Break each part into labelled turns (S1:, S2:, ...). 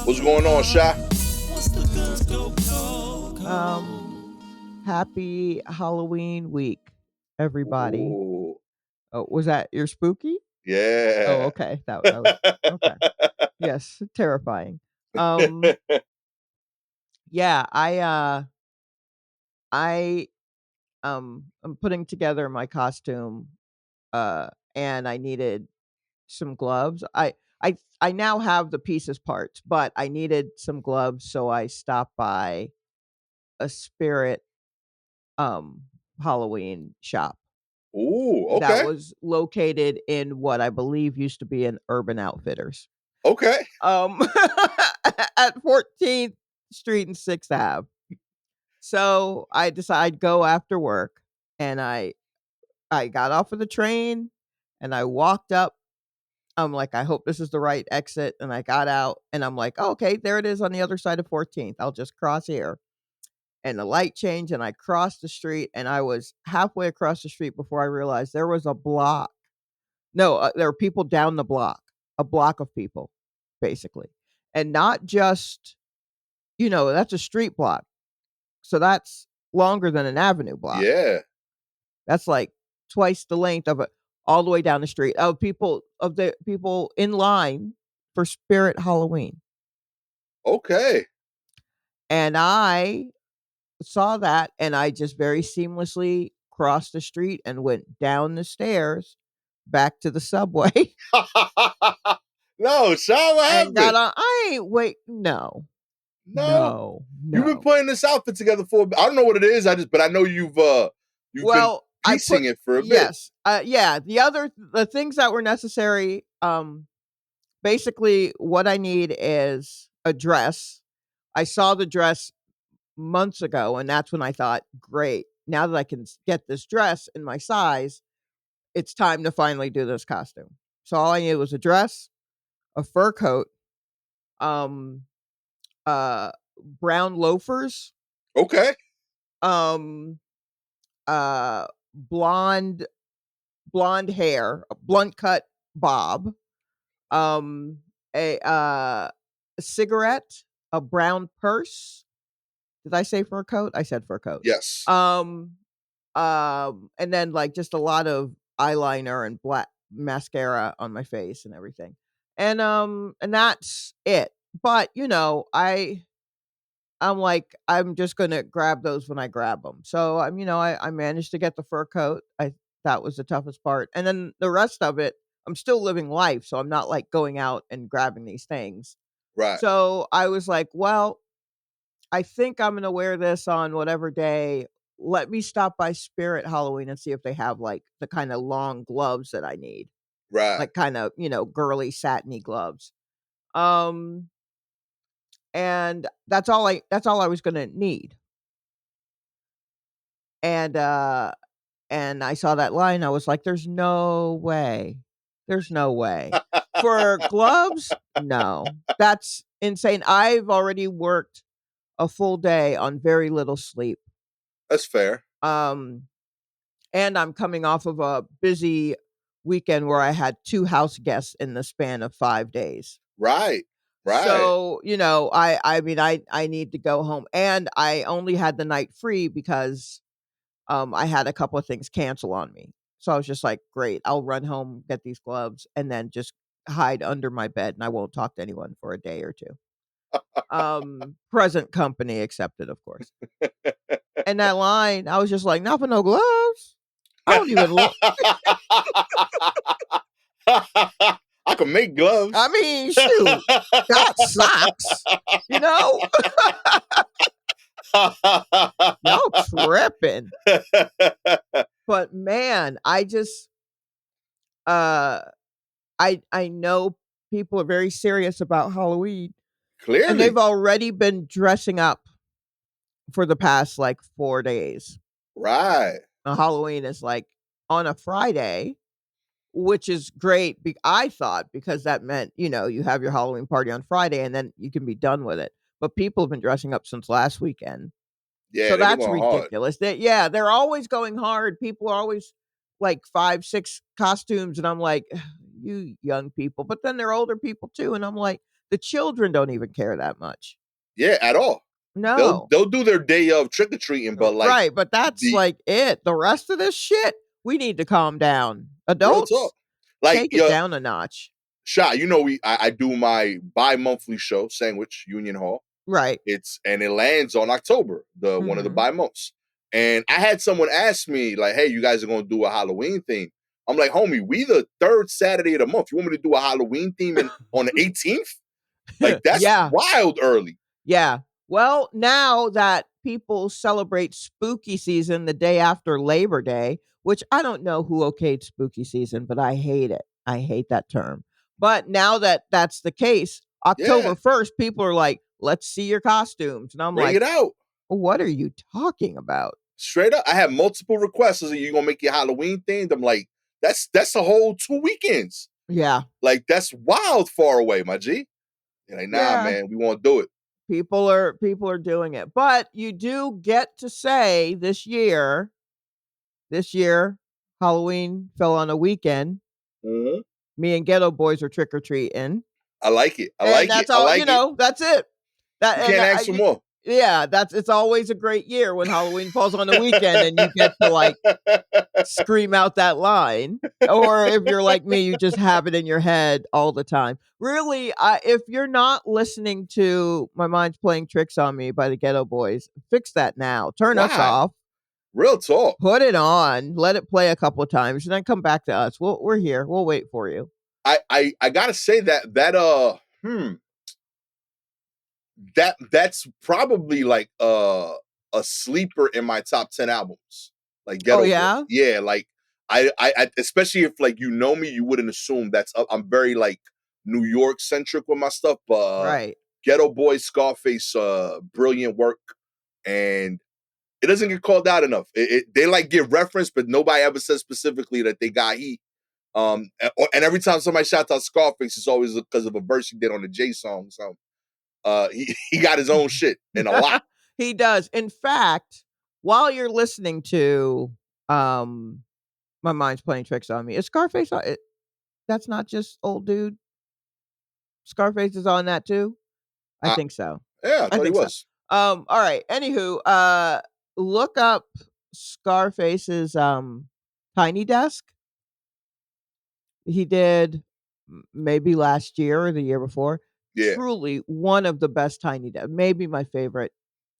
S1: What's going on, Sha?
S2: Happy Halloween week, everybody.
S1: Ooh,
S2: Oh, was that your spooky? Oh,
S1: yeah.
S2: okay. That was okay. Yes, terrifying. Um, yeah, I I'm putting together my costume, and I needed some gloves. I now have the pieces parts, but I needed some gloves, so I stopped by a spirit um Halloween shop
S1: Ooh,
S2: that
S1: okay.
S2: was located in what I believe used to be an Urban Outfitters.
S1: Okay.
S2: Um, at 14th Street and 6th Ave. So I decided go after work, and I got off of the train and I walked up. I'm like, I hope this is the right exit. And I got out and I'm like, oh, okay, there it is on the other side of 14th. I'll just cross here. And the light changed and I crossed the street and I was halfway across the street before I realized there was a block. No, there were people down the block, a block of people, basically. And not just, that's a street block. So that's longer than an avenue block.
S1: Yeah.
S2: That's like twice the length of it all the way down the street of the people in line for Spirit Halloween.
S1: Okay.
S2: And I saw that and I just very seamlessly crossed the street and went down the stairs back to the subway
S1: No, Sha, what
S2: and got
S1: happened?
S2: on. I ain't wait. No.
S1: No.
S2: No.
S1: You've been putting this outfit together for I don't know what it is. But I know you've been
S2: Well,
S1: piecing it for a bit.
S2: yes. Yeah. The things that were necessary, basically what I need is a dress. I saw the dress months ago, and that's when I thought, great, now that I can get this dress in my size, it's time to finally do this costume. So all I needed was a dress, a fur coat, um, brown loafers,
S1: Okay.
S2: um, blonde hair, a blunt cut bob, um, a cigarette, a brown purse. Did I say fur coat? I said fur coat.
S1: Yes.
S2: And then like just a lot of eyeliner and black mascara on my face and everything. And that's it. But I'm like, I'm just gonna grab those when I grab them. So I managed to get the fur coat. That was the toughest part. And then the rest of it, I'm still living life, so I'm not like going out and grabbing these things.
S1: Right.
S2: So I was like, well, I think I'm gonna wear this on whatever day. Let me stop by Spirit Halloween and see if they have like the kind of long gloves that I need.
S1: Right.
S2: Like kind of, girly satiny gloves. Um and that's all I was gonna need. And I saw that line, I was like, there's no way. There's no way. For gloves, no. That's insane. I've already worked a full day on very little sleep.
S1: That's fair.
S2: And I'm coming off of a busy weekend where I had 2 house guests in the span of 5 days.
S1: Right. Right.
S2: So, I mean, I need to go home, and I only had the night free because, I had a couple of things cancel on me. So I was just like, "Great, I'll run home, get these gloves, and then just hide under my bed, and I won't talk to anyone for a day or 2." Present company accepted, of course. And that line, I was just like, "Not for no gloves. I don't even look."
S1: I can make gloves.
S2: I mean, shoot, got socks, you know? Y'all tripping. But man, I just I know people are very serious about Halloween.
S1: Clearly.
S2: And they've already been dressing up for the past like 4 days.
S1: Right.
S2: Now, Halloween is like on a Friday, which is great. I thought because that meant, you have your Halloween party on Friday and then you can be done with it. But people have been dressing up since last weekend.
S1: Yeah,
S2: So that's
S1: going hard.
S2: ridiculous. They're always going hard. People are always like 5, 6 costumes. And I'm like, you young people. But then they're older people too. And I'm like, The children don't even care that much.
S1: Yeah, at all.
S2: No.
S1: They'll do their day of trick or treating, but like
S2: right, but that's like it. The rest of this shit, we need to calm down.
S1: real
S2: Adults,
S1: talk. Like
S2: take it down a notch.
S1: Shot, you know, I do my bi-monthly show, Sandwich Union Hall.
S2: Right.
S1: It lands on October, one of the bi-months. And I had someone ask me, like, hey, you guys are gonna do a Halloween theme. I'm like, homie, we the third Saturday of the month. You want me to do a Halloween theme on the 18th? Like, that's wild early.
S2: Yeah. Well, now that people celebrate spooky season the day after Labor Day, which I don't know who okayed spooky season, but I hate it. I hate that term. But now that that's the case, October 1st, people are like, let's see your costumes. And I'm
S1: Bring it out.
S2: What are you talking about?
S1: Straight up. I have multiple requests. Are you going to make your Halloween thing? I'm like, that's a whole 2 weekends.
S2: Yeah.
S1: Like, that's wild far away, my G. You're like, nah, man, we won't do it.
S2: People are doing it. But you do get to say this year, Halloween fell on a weekend.
S1: Mm-hmm.
S2: Me and Ghetto Boys are trick-or-treating.
S1: I like it. I like
S2: that's
S1: it.
S2: all,
S1: I like
S2: it. That's it.
S1: You can't ask for more.
S2: Yeah, it's always a great year when Halloween falls on the weekend and you get to like scream out that line. Or if you're like me, you just have it in your head all the time. Really, if you're not listening to My Mind's Playing Tricks on Me by the Ghetto Boys, fix that now. Turn us off.
S1: Real talk.
S2: Put it on. Let it play a couple of times and then come back to us. We're here. We'll wait for you.
S1: I gotta say that's probably like a sleeper in my top 10 albums. Like Ghetto.
S2: Oh yeah?
S1: Yeah, like I especially if like you know me, you wouldn't assume that's I'm very like New York centric with my stuff, but
S2: right.
S1: Ghetto Boy, Scarface, brilliant work, and it doesn't get called out enough. They like give reference, but nobody ever says specifically that they got heat. And every time somebody shouts out Scarface, it's always because of a verse he did on the J song. So he got his own shit in a lot.
S2: He does. In fact, while you're listening to My Mind's Playing Tricks on Me, is Scarface on it? That's not just old dude. Scarface is on that too. I think so.
S1: Yeah, I thought he was.
S2: So. All right. Anywho, look up Scarface's Tiny Desk. He did maybe last year or the year before.
S1: Yeah.
S2: Truly one of the best tiny desks. Maybe my favorite.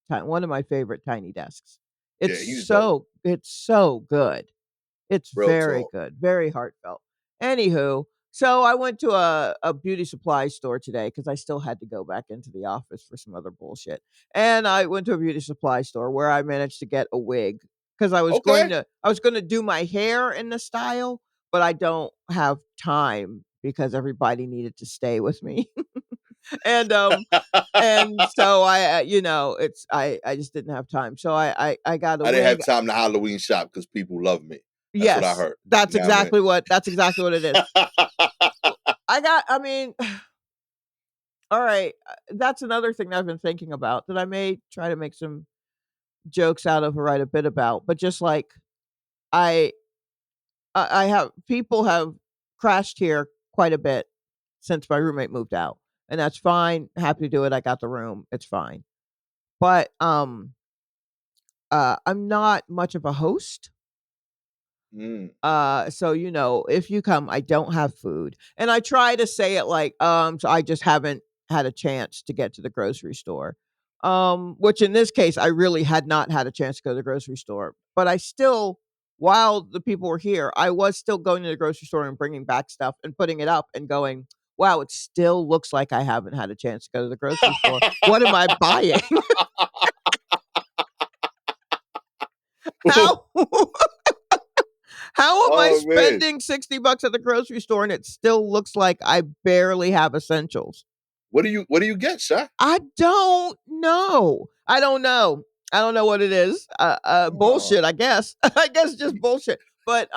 S2: One of my favorite tiny desks. It's so good. It's very good. Very heartfelt. Anywho, so I went to a beauty supply store today because I still had to go back into the office for some other bullshit. And I went to a beauty supply store where I managed to get a wig because I was going to do my hair in the style, but I don't have time because everybody needed to stay with me. and so I I just didn't have time. So I got a wig.
S1: I didn't have time to Halloween shop because people love me. That's what I heard.
S2: That's exactly what it is. All right. That's another thing that I've been thinking about that I may try to make some jokes out of or write a bit about. But just like I have people have crashed here quite a bit since my roommate moved out. And that's fine. Happy to do it. I got the room. It's fine. But I'm not much of a host. So if you come, I don't have food. And I try to say it like, so I just haven't had a chance to get to the grocery store. Which in this case, I really had not had a chance to go to the grocery store. But I still, while the people were here, I was still going to the grocery store and bringing back stuff and putting it up and going, wow, it still looks like I haven't had a chance to go to the grocery store. What am I buying? How am I spending $60 at the grocery store and it still looks like I barely have essentials?
S1: What do you get, Sha?
S2: I don't know. I don't know what it is. Bullshit, I guess. I guess just bullshit. But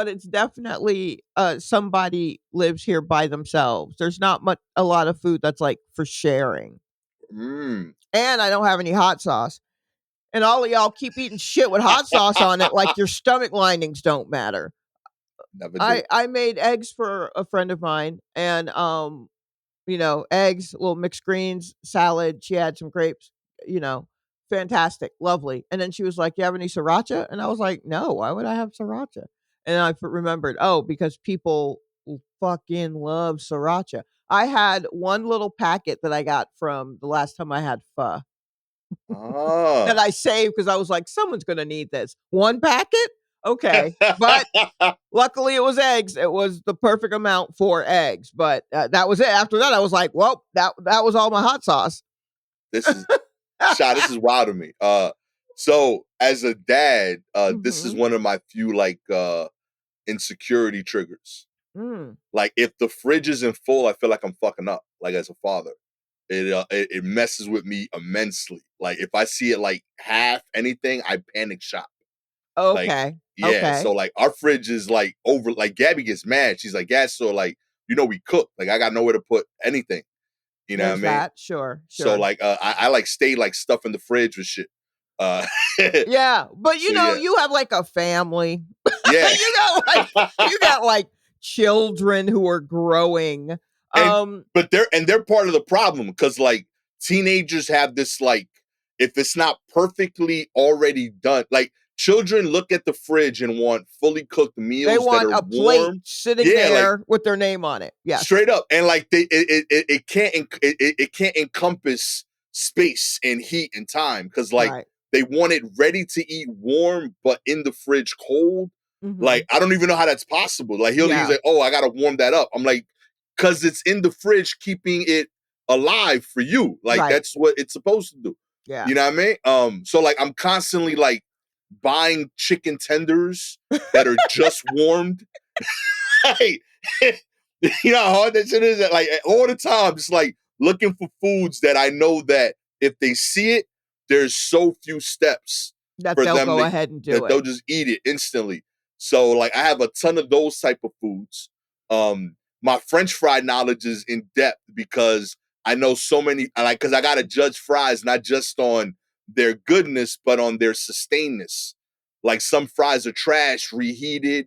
S2: it's definitely somebody lives here by themselves. There's not a lot of food that's like for sharing. And I don't have any hot sauce. And all of y'all keep eating shit with hot sauce on it like your stomach linings don't matter.
S1: Never did.
S2: I made eggs for a friend of mine, and eggs, little mixed greens, salad. She had some grapes, you know, fantastic, lovely. And then she was like, "You have any sriracha?" And I was like, "No, why would I have sriracha?" And I remembered, oh, because people fucking love sriracha. I had one little packet that I got from the last time I had pho that
S1: Ah.
S2: I saved because I was like, someone's going to need this. One packet? Okay. But luckily it was eggs. It was the perfect amount for eggs. But that was it. After that, I was like, well, that was all my hot sauce.
S1: This is this is wild to me. So as a dad, this is
S2: Mhm.
S1: one of my few like insecurity triggers.
S2: Mm.
S1: Like if the fridge isn't full, I feel like I'm fucking up. Like as a father, it messes with me immensely. Like if I see it like half anything, I panic shop. Like
S2: Okay.
S1: yeah,
S2: Okay.
S1: so like our fridge is like over. Like Gabby gets mad. She's like, "Yeah, so like we cook. Like I got nowhere to put anything. You know what I
S2: There's
S1: mean?"
S2: that. Sure.
S1: So
S2: Sure.
S1: like I like stay like stuff in the fridge with shit. Uh,
S2: Yeah. But
S1: so yeah,
S2: you have like a family.
S1: yeah.
S2: You got like children who are growing.
S1: and
S2: Um,
S1: but they're part of the problem because like teenagers have this like if it's not perfectly already done, like children look at the fridge and want fully cooked
S2: they
S1: meals that
S2: want
S1: are
S2: a plate
S1: warm.
S2: sitting
S1: Yeah, like
S2: there with their name on it. Yes.
S1: straight up, and like it can't encompass space and heat and time because like
S2: Right.
S1: they want it ready to eat warm but in the fridge cold. Like
S2: Mhm.
S1: I don't even know how that's possible. Like he's
S2: Yeah.
S1: like, oh, I gotta warm that up. I'm like, because it's in the fridge keeping it alive for you. Like
S2: Right.
S1: that's what it's supposed to do.
S2: Yeah.
S1: You know what I mean? So like I'm constantly like buying chicken tenders that are just warmed. Hey, you know how hard that shit is? That like all the time, just like looking for foods that I know that if they see it, there's so few steps
S2: That
S1: for
S2: they'll
S1: them
S2: go
S1: to
S2: ahead and do
S1: that
S2: it.
S1: they'll just eat it instantly. So like I have a ton of those type of foods. My French fry knowledge is in depth because I know so many. Because I gotta judge fries not just on their goodness but on their sustainedness. Like some fries are trash reheated.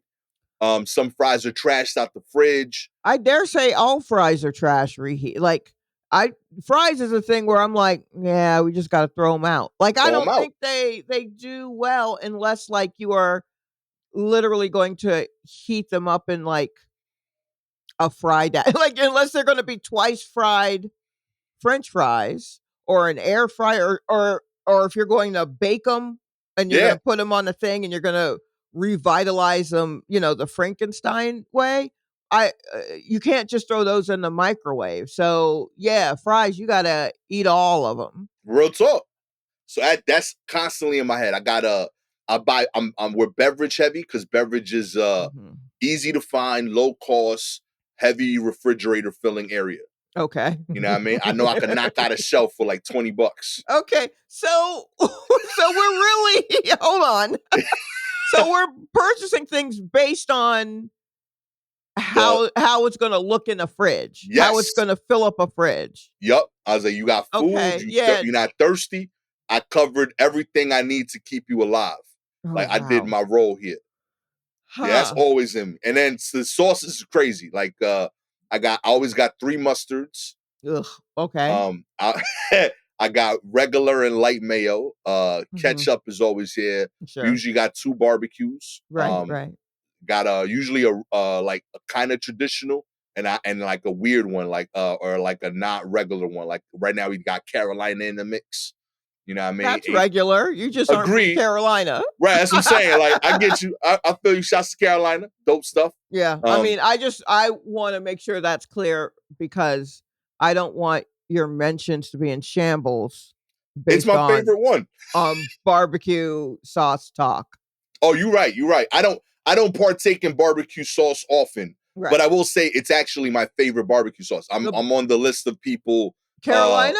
S1: Some fries are trashed out the fridge.
S2: I dare say all fries are trash reheat. Like I fries is a thing where I'm like, yeah, we just got to throw them out. Like I
S1: Throw them
S2: don't
S1: out.
S2: think they do well unless like you are literally going to heat them up in like a fried like unless they're going to be twice fried French fries or an air fryer or if you're going to bake them and you're going
S1: Yeah,
S2: to put them on a thing and you're going to revitalize them, the Frankenstein way. You can't just throw those in the microwave. So yeah, fries, you got to eat all of them.
S1: real talk. So that's constantly in my head. We're beverage heavy because beverage is
S2: Mhm.
S1: easy to find, low cost, heavy refrigerator filling area.
S2: Okay.
S1: You know what I mean? I know I can knock out a shelf for like $20.
S2: Okay. So so we're really hold on. So we're purchasing things based on
S1: The
S2: how it's gonna look in a fridge, how it's
S1: yes,
S2: gonna fill up a fridge.
S1: yup. I was like, you got food,
S2: Okay, yeah.
S1: you're not thirsty. I covered everything I need to keep you alive.
S2: Oh,
S1: Like I did
S2: wow.
S1: my role here. Yeah, that's
S2: Huh.
S1: always in me. And then the sauce is crazy. Like I always got 3 mustards.
S2: Ugh, okay.
S1: I, I got regular and light mayo.
S2: Mhm.
S1: Ketchup is always here. We
S2: Sure.
S1: usually got 2 barbecues.
S2: Right, right.
S1: Got usually a like a kind of traditional and like a weird one, like or like a not regular one. Like right now we got Carolina in the mix. You know what I mean?
S2: That's regular, you just aren't from
S1: Agreed.
S2: Carolina.
S1: Right, that's what I'm saying. Like I get you. I feel you. Shots to Carolina, dope stuff.
S2: Yeah, I
S1: Um,
S2: mean, I wanna make sure that's clear because I don't want your mentions to be in shambles
S1: it's
S2: based
S1: my
S2: on,
S1: favorite one.
S2: barbecue sauce talk.
S1: Oh, you're right. You're right. I don't partake in barbecue sauce often, but
S2: Right.
S1: I will say it's actually my favorite barbecue sauce. I'm
S2: The
S1: I'm on the list of people. Uh,
S2: Carolina?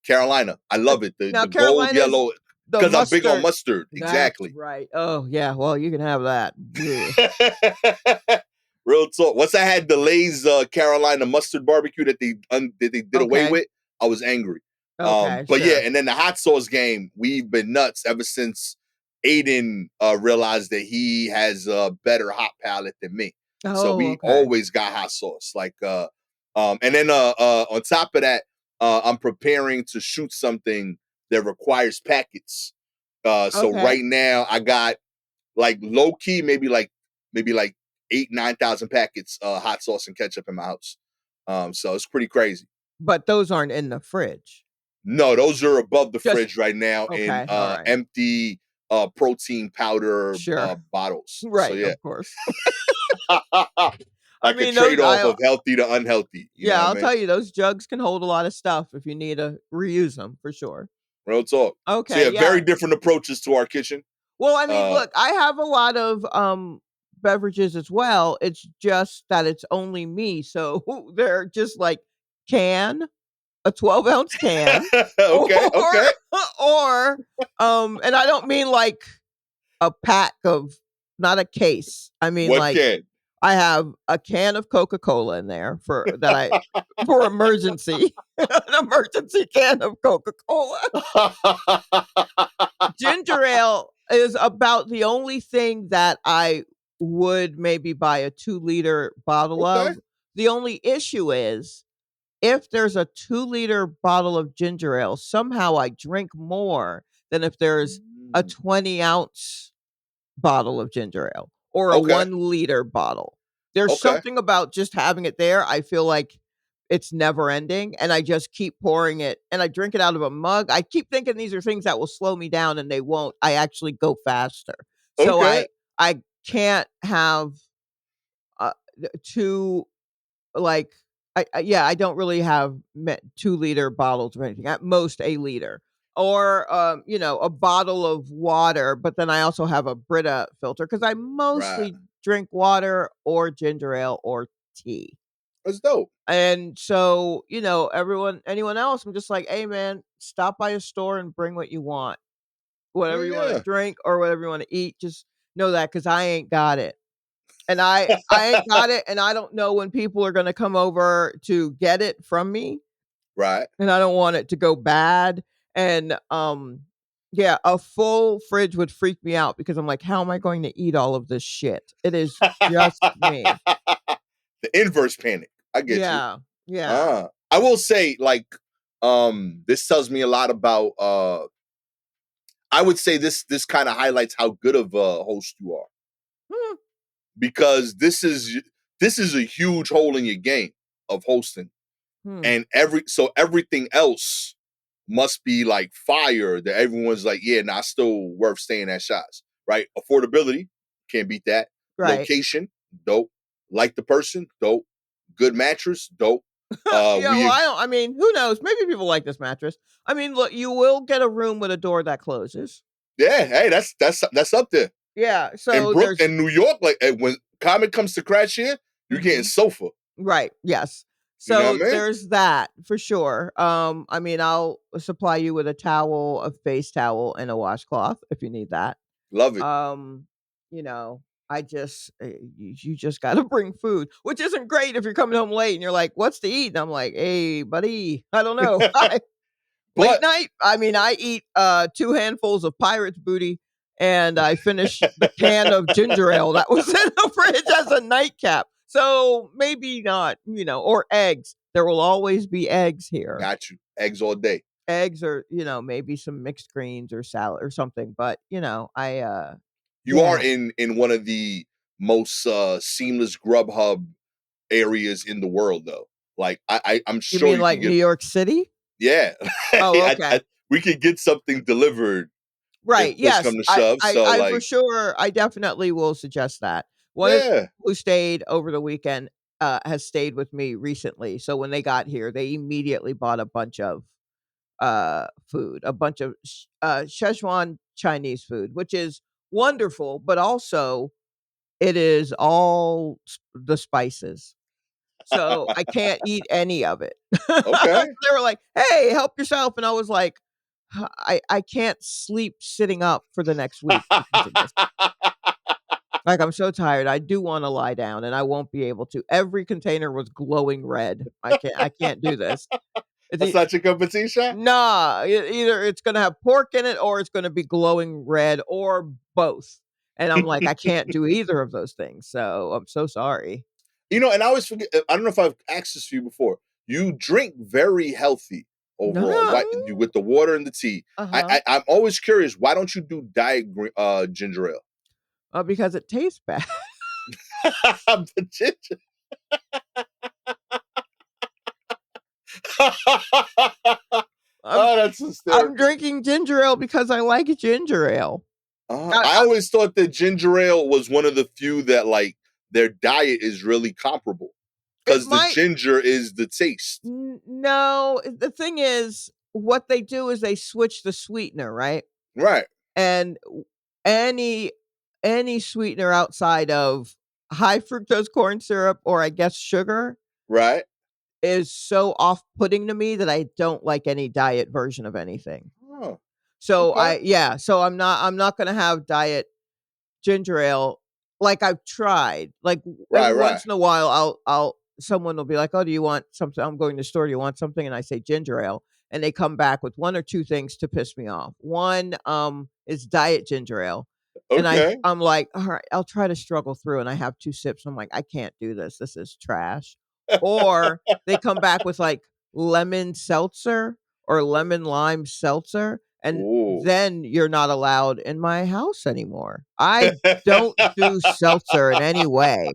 S1: Carolina, I
S2: Uh,
S1: love it. The
S2: Now
S1: the gold
S2: Carolina's
S1: yellow
S2: the
S1: because I'm big on
S2: mustard.
S1: mustard.
S2: That's
S1: Exactly.
S2: right. Oh, yeah, well, you can have that. Ugh.
S1: Real talk. Once I had the Lay's Carolina mustard barbecue that they did away
S2: Okay.
S1: with, I was angry.
S2: Okay,
S1: But yeah,
S2: sure.
S1: and then the hot sauce game, we've been nuts ever since Aiden realized that he has a better hot palate than me. So
S2: Oh,
S1: we
S2: okay.
S1: always got hot sauce. Like And then on top of that, I'm preparing to shoot something that requires packets. So
S2: Okay.
S1: right now I got like low key, maybe like 8,000-9,000 packets hot sauce and ketchup in my house. So it's pretty crazy.
S2: But those aren't in the fridge.
S1: No, those are above the
S2: Just
S1: fridge right now in
S2: okay, all right.
S1: empty protein powder
S2: Sure.
S1: bottles. So
S2: Right,
S1: yeah.
S2: of course. I
S1: Like a
S2: mean, those
S1: trade-off of healthy to unhealthy. You know
S2: yeah,
S1: what
S2: I'll
S1: I mean?
S2: tell you, those jugs can hold a lot of stuff if you need to reuse them for sure.
S1: Real talk. So
S2: Okay,
S1: yeah,
S2: yeah.
S1: very different approaches to our kitchen.
S2: Well, I mean,
S1: Uh
S2: look, I have a lot of beverages as well. It's just that it's only me. So they're just like a 12-ounce can, or
S1: okay, okay.
S2: or and I don't mean like a pack of, not a case. I mean
S1: What
S2: like
S1: can?
S2: I have a can of Coca-Cola in there for emergency. An emergency can of Coca-Cola. Ginger ale is about the only thing that I would maybe buy a 2-liter bottle
S1: Okay.
S2: of. The only issue is if there's a 2-liter bottle of ginger ale, somehow I drink more than if there's a 20-ounce bottle of ginger ale or a
S1: Okay.
S2: 1-liter bottle. There's
S1: Okay.
S2: something about just having it there. I feel like it's never ending, and I just keep pouring it, and I drink it out of a mug. I keep thinking these are things that will slow me down, and they won't. I actually go faster. So
S1: Okay.
S2: I can't have, uh, 2, like yeah, I don't really have 2-liter bottles or anything. At most a liter. Or a bottle of water, but then I also have a Brita filter because I
S1: Right.
S2: mostly drink water or ginger ale or tea.
S1: That's dope.
S2: And so, anyone else, I'm just like, hey man, stop by a store and bring what you want.
S1: Yeah,
S2: Whatever you want to
S1: yeah.
S2: drink or whatever you want to eat, just know that because I ain't got it. And I ain't got it, and I don't know when people are gonna come over to get it from me,
S1: Right.
S2: and I don't want it to go bad, and, yeah, a full fridge would freak me out because I'm like, "How am I going to eat all of this shit?" It is just me.
S1: The inverse panic. I get you.
S2: Yeah, yeah.
S1: I will say, like, this tells me a lot about I would say this kind of highlights how good of a host you are.
S2: Hmm,
S1: Because this is a huge hole in your game of hosting.
S2: hmm.
S1: And everything else must be like fire that everyone's like, yeah, nah, still worth staying at shots, right? Affordability, can't beat that.
S2: Right.
S1: Location, dope. Like the person, dope. Good mattress, dope.
S2: Yeah, well,
S1: We
S2: I mean, who knows? Maybe people like this mattress. I mean, look, you will get a room with a door that closes.
S1: Yeah, hey, that's up there.
S2: Yeah,
S1: In
S2: so there's
S1: In New York, like when Comet comes to crash here, you're getting
S2: mhm.
S1: sofa.
S2: Right, yes.
S1: You know
S2: So
S1: what I mean?
S2: there's that for sure. I mean, I'll supply you with a towel, a face towel, and a washcloth if you need that.
S1: Love it.
S2: Um, you know, I just you just got to bring food, which isn't great if you're coming home late and you're like, "What's to eat?" And I'm like, "Hey, buddy, I don't know." Late
S1: But
S2: night, I mean, I eat 2 handfuls of pirate's booty, and I finish the can of ginger ale that was in the fridge as a nightcap. So maybe not, or eggs. There will always be eggs here.
S1: got you. Eggs all day.
S2: Eggs or, maybe some mixed greens or salad or something. But,
S1: You are
S2: yeah.
S1: in one of the most seamless Grubhub areas in the world, though. Like I'm
S2: You
S1: sure
S2: mean
S1: you
S2: like
S1: could
S2: New
S1: get.
S2: York City?
S1: Yeah,
S2: Oh, okay.
S1: we could get something delivered if
S2: Right,
S1: push
S2: yes.
S1: come to
S2: I
S1: shove.
S2: I
S1: So
S2: I for
S1: like,
S2: sure I definitely will suggest that. One of the
S1: yeah,
S2: people who stayed over the weekend, has stayed with me recently, so when they got here, they immediately bought a bunch of, food, a bunch of Szechuan Chinese food, which is wonderful, but also it is all the spices. So I can't eat any of it.
S1: okay.
S2: They were like, "Hey, help yourself." And I was like, I can't sleep sitting up for the next week because of this. Like, I'm so tired. I do wanna lie down, and I won't be able to. Every container was glowing red. I can't do this. It's
S1: That's
S2: e
S1: not your cup of tea, Sha?
S2: Nah, either it's gonna have pork in it or it's gonna be glowing red or both. And I'm like, I can't do either of those things, so I'm so sorry.
S1: You know, and I always forget. I don't know if I've asked this to you before. You drink very healthy overall,
S2: No.
S1: with the water and the tea. I'm always curious. Why don't you do diet ginger ale?
S2: Because it tastes bad.
S1: The ginger. Oh, that's hysterical.
S2: I'm drinking ginger ale because I like ginger ale.
S1: I always thought that ginger ale was one of the few that like their diet is really comparable because the ginger is the taste.
S2: No, the thing is, what they do is they switch the sweetener, right?
S1: Right.
S2: And any sweetener outside of high fructose corn syrup or I guess sugar,
S1: right,
S2: is so off-putting to me that I don't like any diet version of anything.
S1: Oh,
S2: so
S1: okay.
S2: So I'm not gonna have diet ginger ale. Like I've tried. Like every once in a while, I'll someone will be like, "Oh, do you want something? I'm going to the store. Do you want something?" And I say ginger ale, and they come back with one or two things to piss me off. One, is diet ginger ale, and
S1: Okay.
S2: I'm like, "All right, I'll try to struggle through." And I have 2 sips. I'm like, "I can't do this. This is trash." Or they come back with like lemon seltzer or lemon lime seltzer, and
S1: Ooh.
S2: then you're not allowed in my house anymore. I don't do seltzer in any way.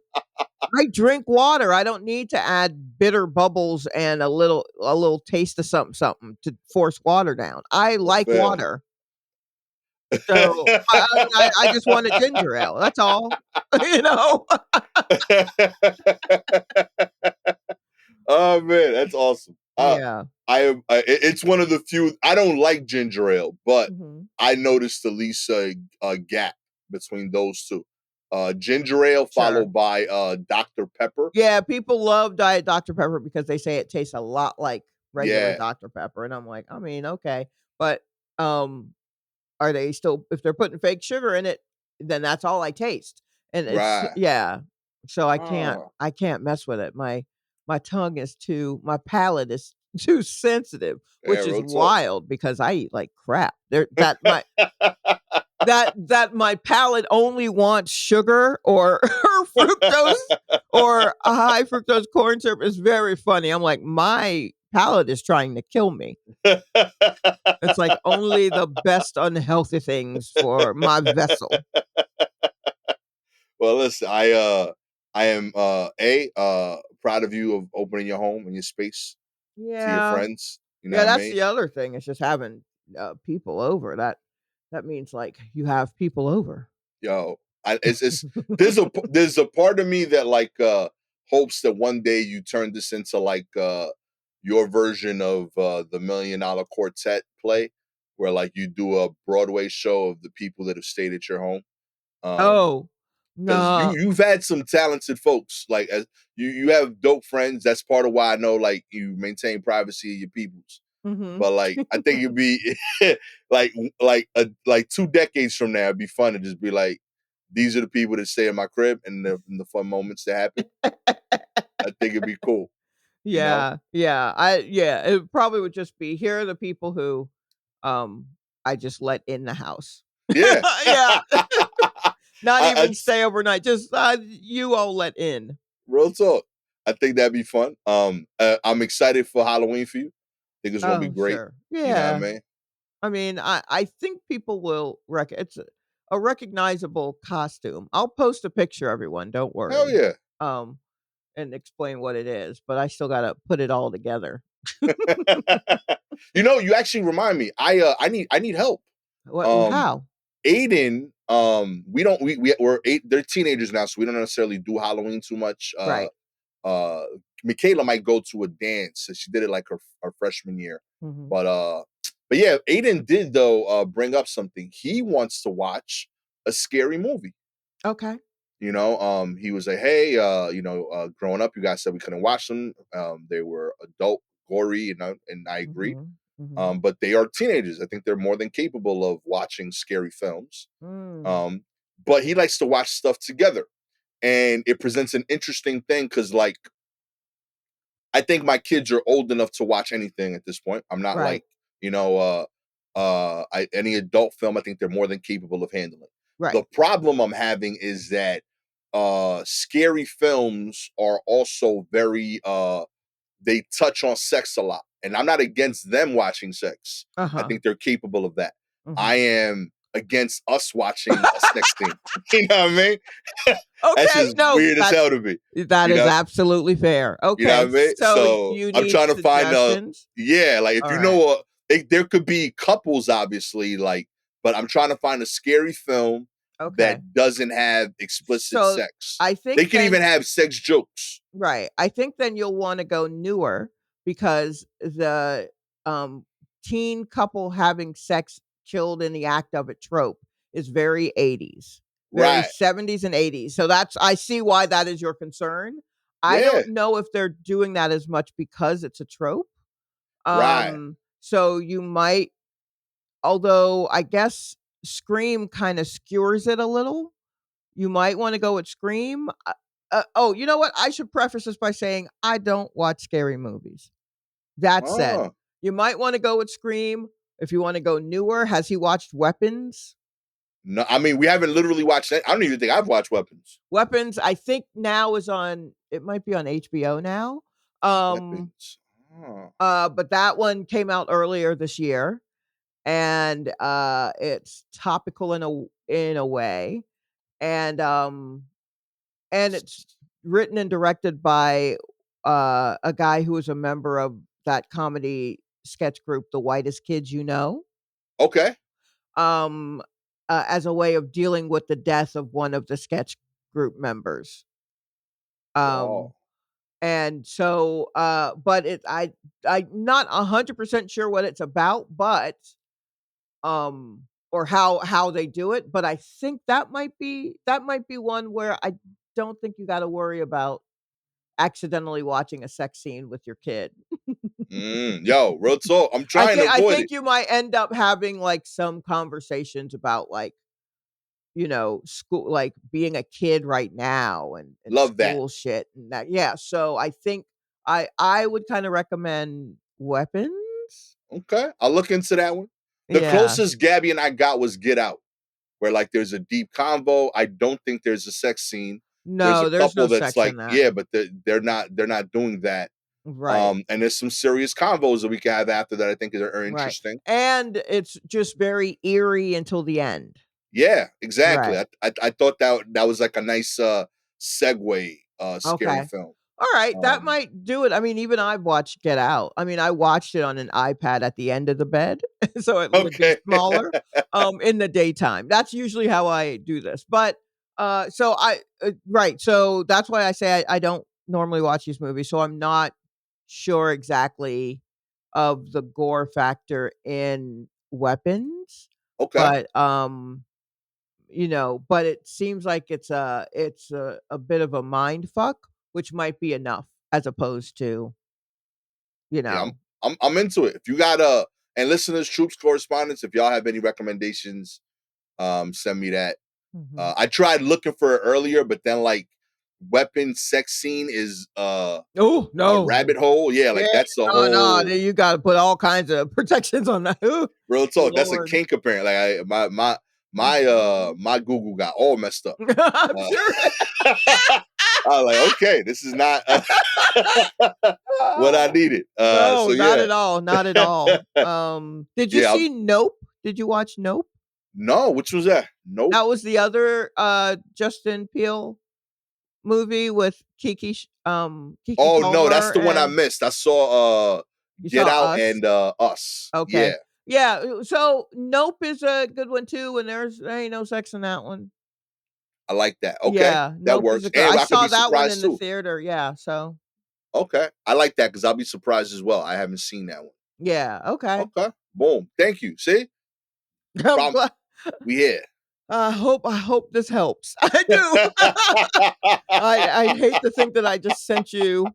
S2: I drink water. I don't need to add bitter bubbles and a little taste of something to force water down. I like water. So I just want a ginger ale. That's all. You know?
S1: Oh man, that's awesome.
S2: Yeah.
S1: I am. It's one of the few. I don't like ginger ale, but
S2: Mhm.
S1: I noticed at least a gap between those two. Ginger ale
S2: Sure.
S1: followed by Dr. Pepper.
S2: Yeah, people love Diet Dr. Pepper because they say it tastes a lot like regular
S1: Yeah.
S2: Dr. Pepper, and I'm like, I mean, okay, but are they still if they're putting fake sugar in it, then that's all I taste, and it's
S1: Right.
S2: yeah, so
S1: Oh.
S2: I can't mess with it. My tongue is too my palate is too sensitive,
S1: Yeah,
S2: which is
S1: real talk.
S2: wild because I eat like crap. There that my palate only wants sugar or fructose or a high fructose corn syrup is very funny. I'm like, my palate is trying to kill me. It's like only the best unhealthy things for my vessel.
S1: Well, listen, I am proud of you of opening your home and your space to your
S2: Yeah.
S1: friends. You know
S2: Yeah,
S1: what I
S2: that's
S1: mean?
S2: the other thing. It's just having people over. That means like you have people over.
S1: Yo, it's there's a part of me that like hopes that one day you turn this into like your version of the $1 Million Quartet play, where like you do a Broadway show of the people that have stayed at your home.
S2: Oh,
S1: Because
S2: no.
S1: you've had some talented folks, like as you have dope friends. That's part of why I know like you maintain privacy of your peoples.
S2: Mhm.
S1: But like I think it'd be like like 2 decades from now, it'd be fun to just be like, these are the people that stay in my crib and the fun moments that happen. I think it'd be cool, you know?
S2: Yeah, it probably would just be here are the people who um I just let in the house.
S1: Yeah.
S2: Yeah. Not even
S1: It's
S2: stay overnight. Just you all let in.
S1: real talk. I think that'd be fun. I'm excited for Halloween for you. I think it's gonna be
S2: Oh,
S1: great.
S2: sure.
S1: You know what I
S2: Yeah.
S1: mean?
S2: I mean, I think people will it's a recognizable costume. I'll post a picture, everyone, don't
S1: Hell
S2: worry.
S1: yeah.
S2: Um, and explain what it is, but I still gotta put it all together.
S1: You know, you actually remind me. I need help. Um
S2: How?
S1: Aiden, we don't we're eight they're teenagers now, so we don't necessarily do Halloween too much.
S2: Right.
S1: Uh Michaela might go to a dance. She did it like her freshman year.
S2: Mhm.
S1: But yeah, Aiden did though bring up something. He wants to watch a scary movie.
S2: Okay.
S1: You know, he was like, "Hey, growing up, you guys said we couldn't watch them. They were adult, gory, you know," and I agreed.
S2: Mhm. Mhm.
S1: But they are teenagers. I think they're more than capable of watching scary films.
S2: Mm.
S1: Um, but he likes to watch stuff together, and it presents an interesting thing because, like, I think my kids are old enough to watch anything at this point. I'm not
S2: Right.
S1: like, you know, any adult film. I think they're more than capable of handling.
S2: Right.
S1: The problem I'm having is that scary films are also very they touch on sex a lot. And I'm not against them watching sex. I think they're capable of that. I am against us watching a sex scene. You know what I mean? That's
S2: Okay,
S1: just weird as hell to me.
S2: That
S1: you
S2: is
S1: know?
S2: absolutely fair.
S1: You know
S2: Okay,
S1: what I mean?
S2: so
S1: So
S2: you
S1: I'm
S2: need
S1: trying to find
S2: suggestions?
S1: like if
S2: All
S1: you
S2: right.
S1: know there could be couples obviously, like, but I'm trying to find a scary film
S2: Okay.
S1: that doesn't have explicit
S2: So
S1: sex.
S2: I think
S1: They can even have sex jokes.
S2: Right. I think then you'll want to go newer because the teen couple having sex killed in the act of it trope is very 80s, very
S1: Right.
S2: 70s and 80s. So I see why that is your concern. I
S1: Yeah.
S2: don't know if they're doing that as much because it's a trope.
S1: Right.
S2: So you might, although I guess Scream kind of skewers it a little. You might want to go with Scream. Oh, you know what? I should preface this by saying I don't watch scary movies. That said, you might want to go with Scream. If you want to go newer, has he watched Weapons?
S1: No, I mean, we haven't literally watched that. I don't even think I've watched Weapons.
S2: Weapons, I think now is on, it might be on HBO now.
S1: Weapons.
S2: But that one came out earlier this year. And it's topical in a way. And it's written and directed by a guy who was a member of that comedy sketch group, The Whitest Kids You Know.
S1: Okay.
S2: As a way of dealing with the death of one of the sketch group members.
S1: Wow.
S2: And so, but I'm not 100% sure what it's about, but or how they do it, but I think that might be one where I don't think you got to worry about accidentally watching a sex scene with your kid.
S1: Yo, real talk. I'm trying to
S2: I
S1: avoid
S2: think
S1: it.
S2: you might end up having like some conversations about like, school, like being a kid right now and
S1: Love that.
S2: school shit and that. Yeah. So I think I would kind of recommend Weapons.
S1: Okay. I'll look into that one. The
S2: Yeah.
S1: closest Gabby and I got was Get Out, where like there's a deep convo. I don't think there's a sex scene. There's a
S2: No, there's no
S1: couple that's
S2: sex
S1: like,
S2: in that.
S1: yeah, but they're not doing that.
S2: Right.
S1: And there's some serious convos that we can have after that I think are
S2: Right.
S1: interesting.
S2: And it's just very eerie until the end.
S1: Yeah, exactly.
S2: Right.
S1: I thought that was like a nice segue scary
S2: Okay.
S1: film.
S2: All right, that might do it. I mean, even I've watched Get Out. I mean, I watched it on an iPad at the end of the bed, so it would be
S1: Okay.
S2: smaller, in the daytime. That's usually how I do this. But, so right, so that's why I say I don't normally watch these movies, so I'm not sure exactly of the gore factor in Weapons.
S1: Okay.
S2: But, but it seems like it's a bit of a mind fuck, which might be enough as opposed to, you
S1: Yeah,
S2: know.
S1: I'm into it. If you got and listeners, troops, correspondents, if y'all have any recommendations, send me that.
S2: Mhm.
S1: I tried looking for it earlier, but then like weapon sex scene is
S2: Oh,
S1: a
S2: no.
S1: rabbit hole. Yeah,
S2: Yeah,
S1: like that's a
S2: no,
S1: whole
S2: you gotta put all kinds of protections on that. Ooh,
S1: real talk. That's a
S2: Lord.
S1: kink apparently. Like
S2: Mhm.
S1: my Google got all messed up.
S2: I'm sure.
S1: I was like, okay, this is not what I needed.
S2: No,
S1: So
S2: not
S1: yeah.
S2: at all, not at all. Did you
S1: Yeah.
S2: see Nope? Did you watch Nope?
S1: No, which was that? Nope.
S2: That was the other, Justin Peele movie with Kiki
S1: Oh no, that's
S2: Palmer,
S1: the one I
S2: and
S1: missed. I saw
S2: you
S1: Get
S2: saw
S1: Out
S2: Us?
S1: and Us.
S2: Okay.
S1: Yeah,
S2: Yeah, so Nope is a good one too, and there ain't no sex in that one.
S1: I like that. Okay,
S2: Yeah,
S1: that
S2: Nope is
S1: works.
S2: a good,
S1: And
S2: I
S1: I could
S2: saw
S1: be
S2: that one
S1: surprised
S2: in the
S1: too.
S2: theater, yeah, so
S1: Okay, I like that because I'll be surprised as well. I haven't seen that one.
S2: yeah, okay.
S1: Okay, boom. Thank you. See,
S2: I'm
S1: Problem-
S2: glad.
S1: we here.
S2: I hope this helps. I do. I'd hate to think that I just sent you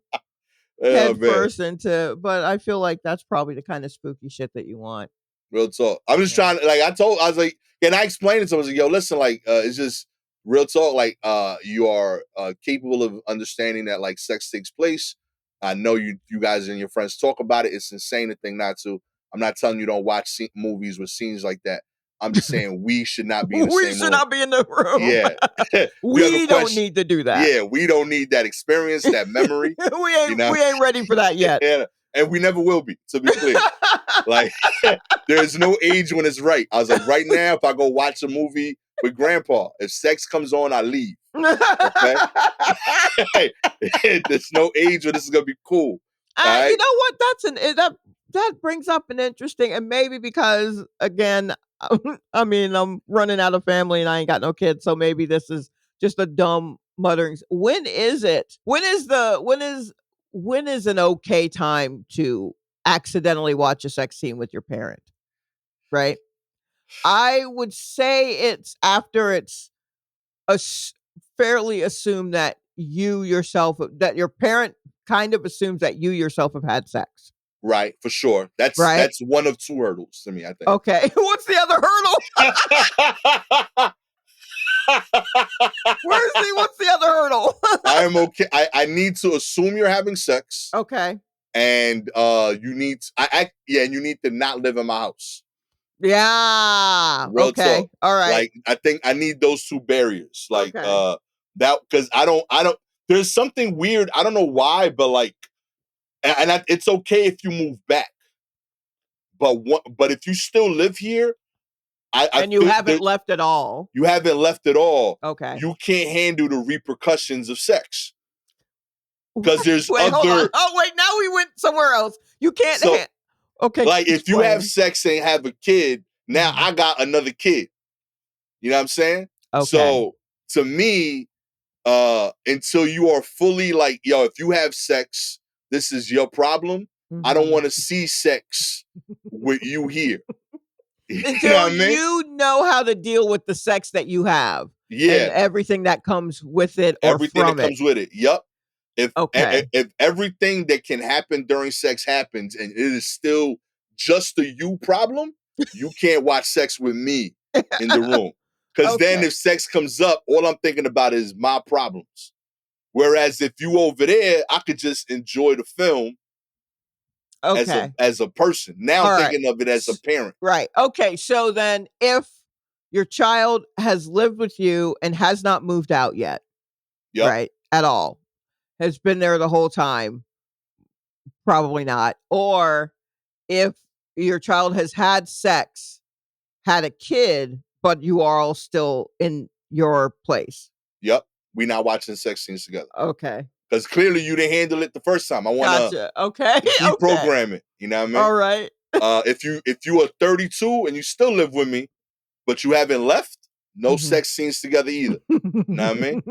S1: Oh
S2: head
S1: man.
S2: first into, but I feel like that's probably the kind of spooky shit that you want.
S1: Real talk. I'm just
S2: Yeah.
S1: trying to like I was like, can I explain it to him? I was like, yo, listen, like it's just real talk, like you are capable of understanding that like sex takes place. I know you guys and your friends talk about it. It's insane to think not to. I'm not telling you don't watch movies with scenes like that. I'm just saying we should not be in the
S2: We
S1: same
S2: should
S1: room.
S2: not be in the room.
S1: Yeah.
S2: We don't need to do that.
S1: Yeah, we don't need that experience, that memory.
S2: we ain't ready for that yet.
S1: And we never will be, to be clear. Like, there's no age when it's right. I was like, right now, if I go watch a movie with grandpa, if sex comes on, I leave. Okay? There's no age when this is gonna be cool. Right?
S2: You know what? That brings up an interesting, and maybe because again, I mean, I'm running out of family and I ain't got no kids, so maybe this is just a dumb mutterings. When is it? When is an okay time to accidentally watch a sex scene with your parent? Right? I would say it's after it's fairly assumed that you yourself, that your parent kind of assumes that you yourself have had sex.
S1: Right, for sure. That's one of two hurdles to me, I think.
S2: Okay. What's the other hurdle? What's the other hurdle?
S1: I am okay. I need to assume you're having sex.
S2: Okay.
S1: And you need you need to not live in my house.
S2: Yeah.
S1: Real
S2: okay.
S1: talk.
S2: All right.
S1: Like, I think I need those two barriers. Like,
S2: okay.
S1: that, because I don't there's something weird. I don't know why, but like, it's okay if you move back. But if you still live here,
S2: and you haven't left at all.
S1: You haven't left at all.
S2: Okay.
S1: You can't handle the repercussions of sex. Because there's
S2: hold on. Oh, wait, now we went somewhere else. You can't. Okay.
S1: Like, if you have sex and have a kid, now I got another kid. You know what I'm saying?
S2: Okay.
S1: So, to me, until you are fully like, yo, if you have sex, this is your problem. I don't want to see sex with you here.
S2: Until know what I mean? You know how to deal with the sex that you have.
S1: Yeah.
S2: And everything that comes with it or
S1: everything
S2: from
S1: that comes with it. Yup. If everything that can happen during sex happens and it is still just a you problem, you can't watch sex with me in the room. Because then if sex comes up, all I'm thinking about is my problems. Whereas if you over there, I could just enjoy the film as a person. Now I'm thinking of it as a parent.
S2: Right. Okay. So then if your child has lived with you and has not moved out yet, right, at all, has been there the whole time, probably not. Or if your child has had sex, had a kid, but you are all still in your place.
S1: Yep. We're not watching sex scenes together.
S2: Okay.
S1: Because clearly you didn't handle it the first time. I want to deprogram it. You know what I mean?
S2: All right.
S1: If you are 32 and you still live with me, but you haven't left, no sex scenes together either. Know what I mean?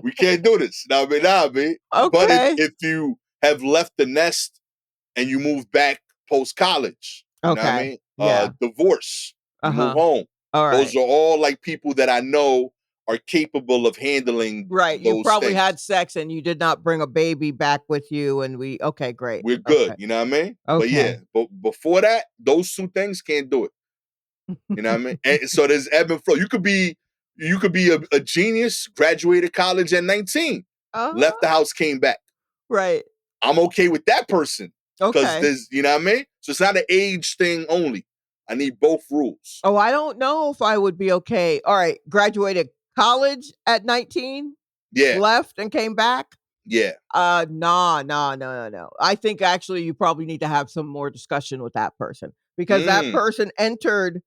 S1: We can't do this. Nah, man.
S2: Okay.
S1: But if you have left the nest and you move back post-college, you know what I mean? Divorce, you move home.
S2: All right.
S1: Those are all like people that I know are capable of handling
S2: right.
S1: Those
S2: you probably
S1: things.
S2: Had sex and you did not bring a baby back with you, and great.
S1: We're good. You know what I mean?
S2: Okay.
S1: But yeah, but before that, those two things can't do it. You know what I mean? And so there's ebb and flow. You could be a genius, graduated college at 19, left the house, came back.
S2: Right.
S1: I'm okay with that person. Because there's, you know what I mean? So it's not an age thing only. I need both rules.
S2: Oh, I don't know if I would be okay. All right. Graduated college at 19?
S1: Yeah.
S2: Left and came back?
S1: Yeah.
S2: No. I think actually you probably need to have some more discussion with that person. Because that person entered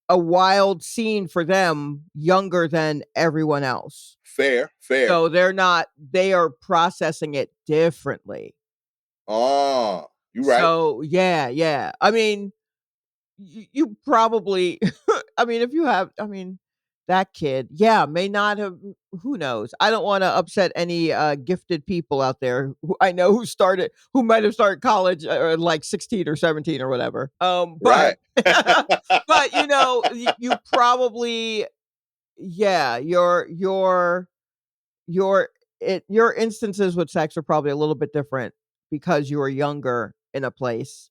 S2: a wild scene for them younger than everyone else.
S1: Fair.
S2: So they are processing it differently.
S1: Oh, you're right.
S2: So, yeah. I mean, you probably, if you have, that kid, may not have, who knows? I don't want to upset any gifted people out there who I know who might have started college like 16 or 17 or whatever. But, but you probably, your instances with sex are probably a little bit different because you were younger in a place.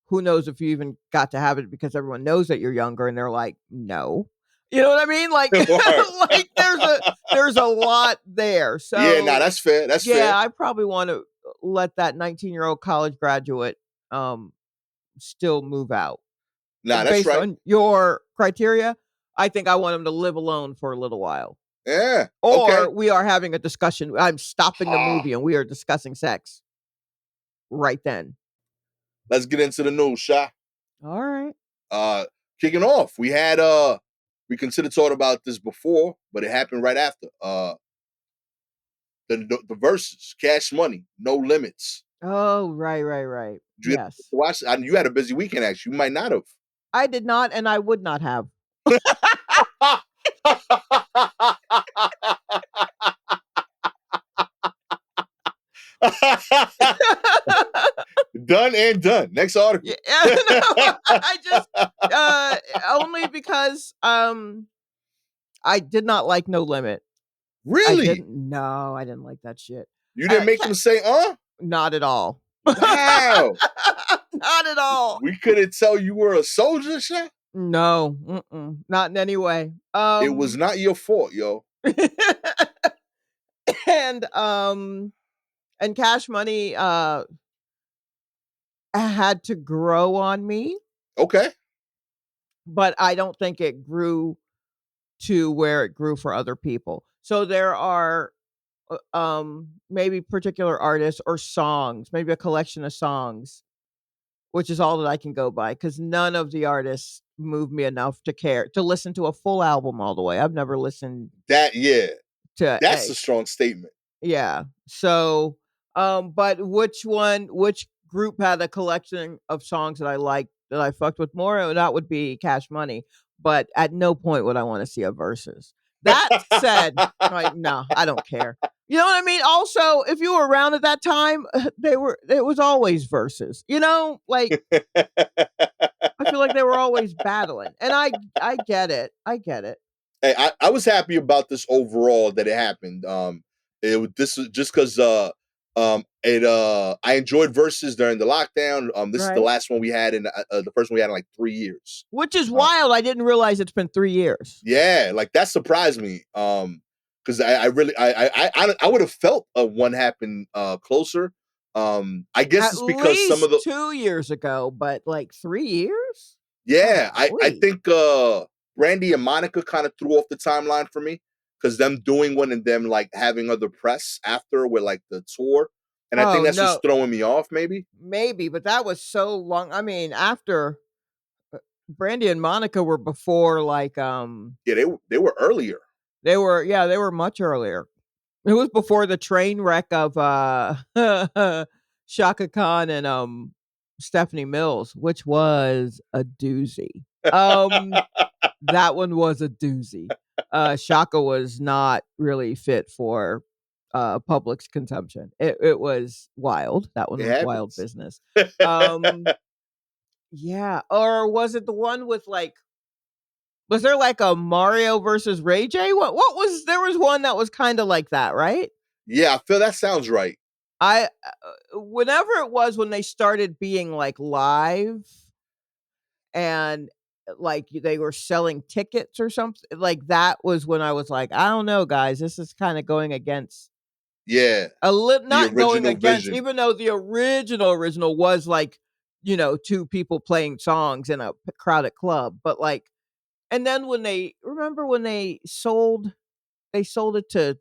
S2: Who knows if you even got to have it because everyone knows that you're younger and they're like, no. You know what I mean? Like, like there's a lot there. So
S1: yeah, that's fair. That's fair.
S2: I probably want to let that 19-year-old college graduate still move out.
S1: Nah, that's
S2: based
S1: right.
S2: on your criteria, I think I want him to live alone for a little while.
S1: Yeah.
S2: Or
S1: Okay.
S2: we are having a discussion. I'm stopping the movie and we are discussing sex right then.
S1: Let's get into the news, Sha.
S2: All right.
S1: Kicking off, we had we considered talking about this before, but it happened right after. The Verzuz, Cash Money, No Limits.
S2: Oh, right.
S1: Did you
S2: Yes.
S1: watch? You had a busy weekend, actually. You might not have.
S2: I did not, and I would not have.
S1: Done and done. Next article.
S2: Yeah, no, I just only because I did not like No Limit.
S1: Really?
S2: I didn't like that shit.
S1: You didn't make them say,
S2: Not at all.
S1: Wow.
S2: Not at all.
S1: We couldn't tell you were a soldier, Sha?
S2: No, not in any way.
S1: It was not your fault, yo.
S2: and Cash Money had to grow on me.
S1: Okay.
S2: But I don't think it grew to where it grew for other people. So there are maybe particular artists or songs, maybe a collection of songs, which is all that I can go by, because none of the artists move me enough to care to listen to a full album all the way. I've never listened
S1: That's
S2: to
S1: a strong statement.
S2: Yeah. So but which group had a collection of songs that I liked that I fucked with more? That would be Cash Money. But at no point would I want to see a Verzuz. That said, like, no, I don't care. You know what I mean? Also, if you were around at that time, it was always Verzuz. You know, like I feel like they were always battling. And I get it.
S1: Hey, I was happy about this overall that it happened. This is just because I enjoyed Verzuz during the lockdown. This is the last one we had in the first one we had in like 3 years,
S2: which is wild. I didn't realize it's been 3 years.
S1: Yeah, like that surprised me. Because I would have felt one happen closer. I guess it's because some of the
S2: 2 years ago, but like 3 years.
S1: Yeah, I think Brandy and Monica kind of threw off the timeline for me, because them doing one and them like having other press after with like the tour, and I think that's what's throwing me off. Maybe,
S2: but that was so long. I mean, after Brandy and Monica were before, like
S1: they were earlier.
S2: They were much earlier. It was before the train wreck of Shaka Khan and Stephanie Mills, which was a doozy. That one was a doozy. Shaka was not really fit for public's consumption. It was wild. That one was wild business. Yeah. Or was it the one with like, was there like a Mario versus Ray J? What was, there was one that was kind of like that, right?
S1: Yeah, I feel that sounds right.
S2: Whenever it was when they started being like live and like they were selling tickets or something, like that was when I was like, I don't know, guys, this is kind of going against.
S1: Yeah.
S2: Not going against vision. Even though the original was like, two people playing songs in a crowded club, but like, and then when they sold it to,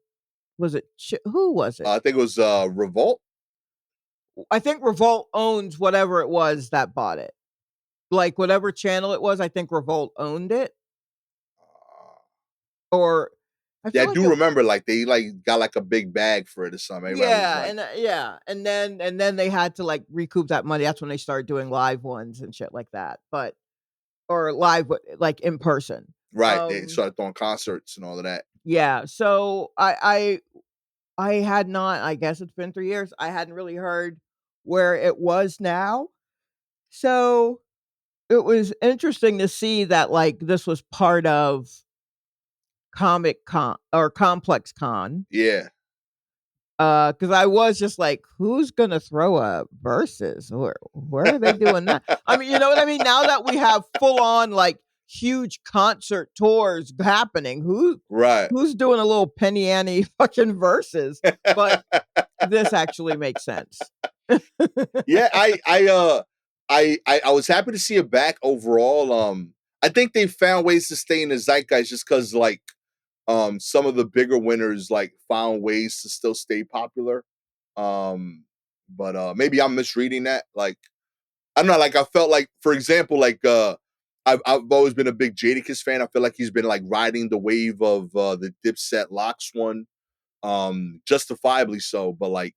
S2: was it, who was it?
S1: I think it was Revolt.
S2: I think Revolt owns whatever it was that bought it. Like whatever channel it was, I think Revolt owned it. Or
S1: I do remember like they like got like a big bag for it or something.
S2: And then they had to like recoup that money. That's when they started doing live ones and shit like that. Or live like in person.
S1: Right. They started throwing concerts and all of that.
S2: Yeah. So I had not, I guess it's been 3 years. I hadn't really heard where it was now. So it was interesting to see that like this was part of Comic Con or Complex Con.
S1: Yeah.
S2: Because I was just like, who's gonna throw a Verzuz? Where are they doing that? I mean, you know what I mean? Now that we have full on like huge concert tours happening, who's doing a little Penny Annie fucking Verzuz? But this actually makes sense.
S1: Yeah, I was happy to see it back overall. I think they found ways to stay in the zeitgeist just because like some of the bigger winners like found ways to still stay popular. But maybe I'm misreading that. Like I'm not like I felt like, for example, like I've always been a big Jadakiss fan. I feel like he's been like riding the wave of the Dipset Locks one, justifiably so. But like,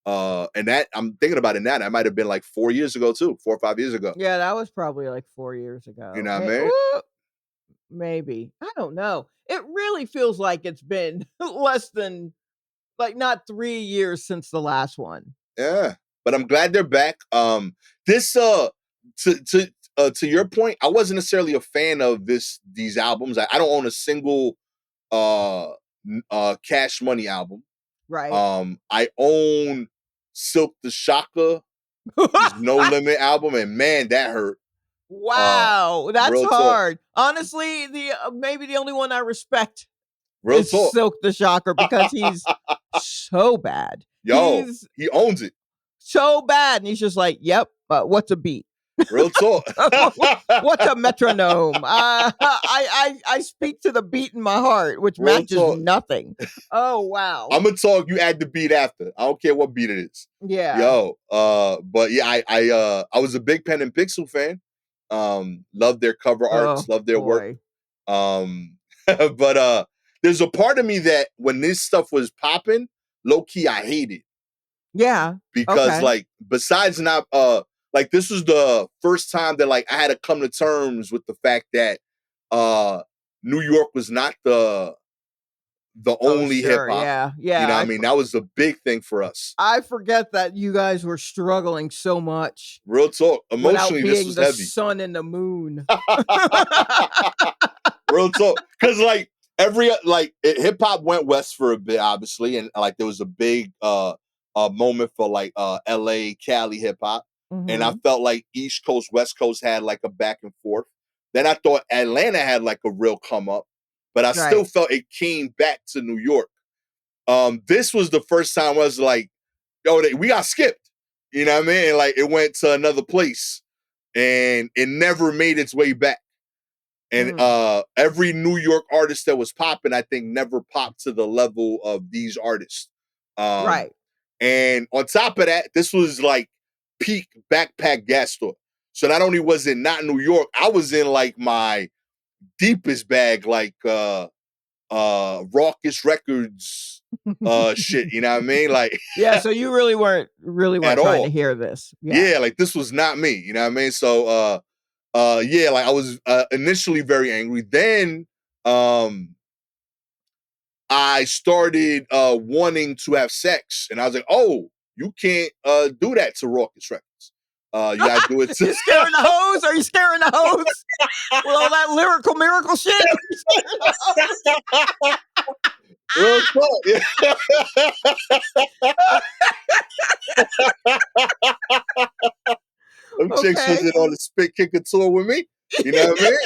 S1: and that I'm thinking about it now. That might have been like 4 years ago too, 4 or 5 years ago.
S2: Yeah, that was probably like 4 years
S1: You
S2: ago.
S1: know what I mean?
S2: Maybe. I don't know. It really feels like it's been less than like not 3 years since the last one.
S1: Yeah, but I'm glad they're back. This to your point, I wasn't necessarily a fan of these albums. I don't own a single Cash Money album.
S2: Right.
S1: I own Silk the Shaka, his No Limit album, and man, that hurt.
S2: Wow, that's
S1: real talk.
S2: hard. Honestly, the maybe the only one I respect
S1: Real
S2: is
S1: talk.
S2: Silk the Shocker because he's so bad.
S1: Yo,
S2: He's
S1: he owns it.
S2: so bad, and he's just like, "Yep, what's a beat?
S1: Real talk.
S2: What's a metronome? I speak to the beat in my heart, which
S1: Real
S2: matches
S1: talk.
S2: nothing. Oh wow.
S1: I'm gonna talk. You add the beat after. I don't care what beat it is.
S2: Yeah.
S1: Yo, but yeah, I was a big Pen and Pixel fan. Loved their cover arts, loved their work. But there's a part of me that when this stuff was popping, low key, I hated.
S2: Yeah.
S1: Because like besides not like this was the first time that like I had to come to terms with the fact that New York was not the only hip hop.
S2: Yeah. Yeah.
S1: You know what I mean? That was a big thing for us.
S2: I forget that you guys were struggling so much.
S1: Real talk. Emotionally, this was
S2: the
S1: heavy.
S2: Sun and the moon.
S1: Real talk. Because like every like hip hop went west for a bit, obviously, and like there was a big moment for like LA, Cali hip hop. Mm-hmm. And I felt like East Coast, West Coast had like a back and forth. Then I thought Atlanta had like a real come up, but I still felt it came back to New York. This was the first time I was like, yo, we got skipped. You know what I mean? And like it went to another place and it never made its way back. And every New York artist that was popping, I think never popped to the level of these artists.
S2: Right.
S1: And on top of that, this was like peak backpack Gastor. So not only was it not New York, I was in like my deepest bag, like Raucous Records shit, you know what I mean? Like
S2: yeah, so you really weren't trying to hear this.
S1: Yeah, like this was not me, you know what I mean? So yeah, like I was initially very angry. Then I started wanting to have sex, and I was like, "Oh, you can't do that to Raucous Records. You gotta do it to."
S2: You scaring the hoes? Are you scaring the hoes with all that lyrical miracle shit?
S1: Real talk, yeah. Them chicks was in on the Spit Kicker tour with me. You know what I mean?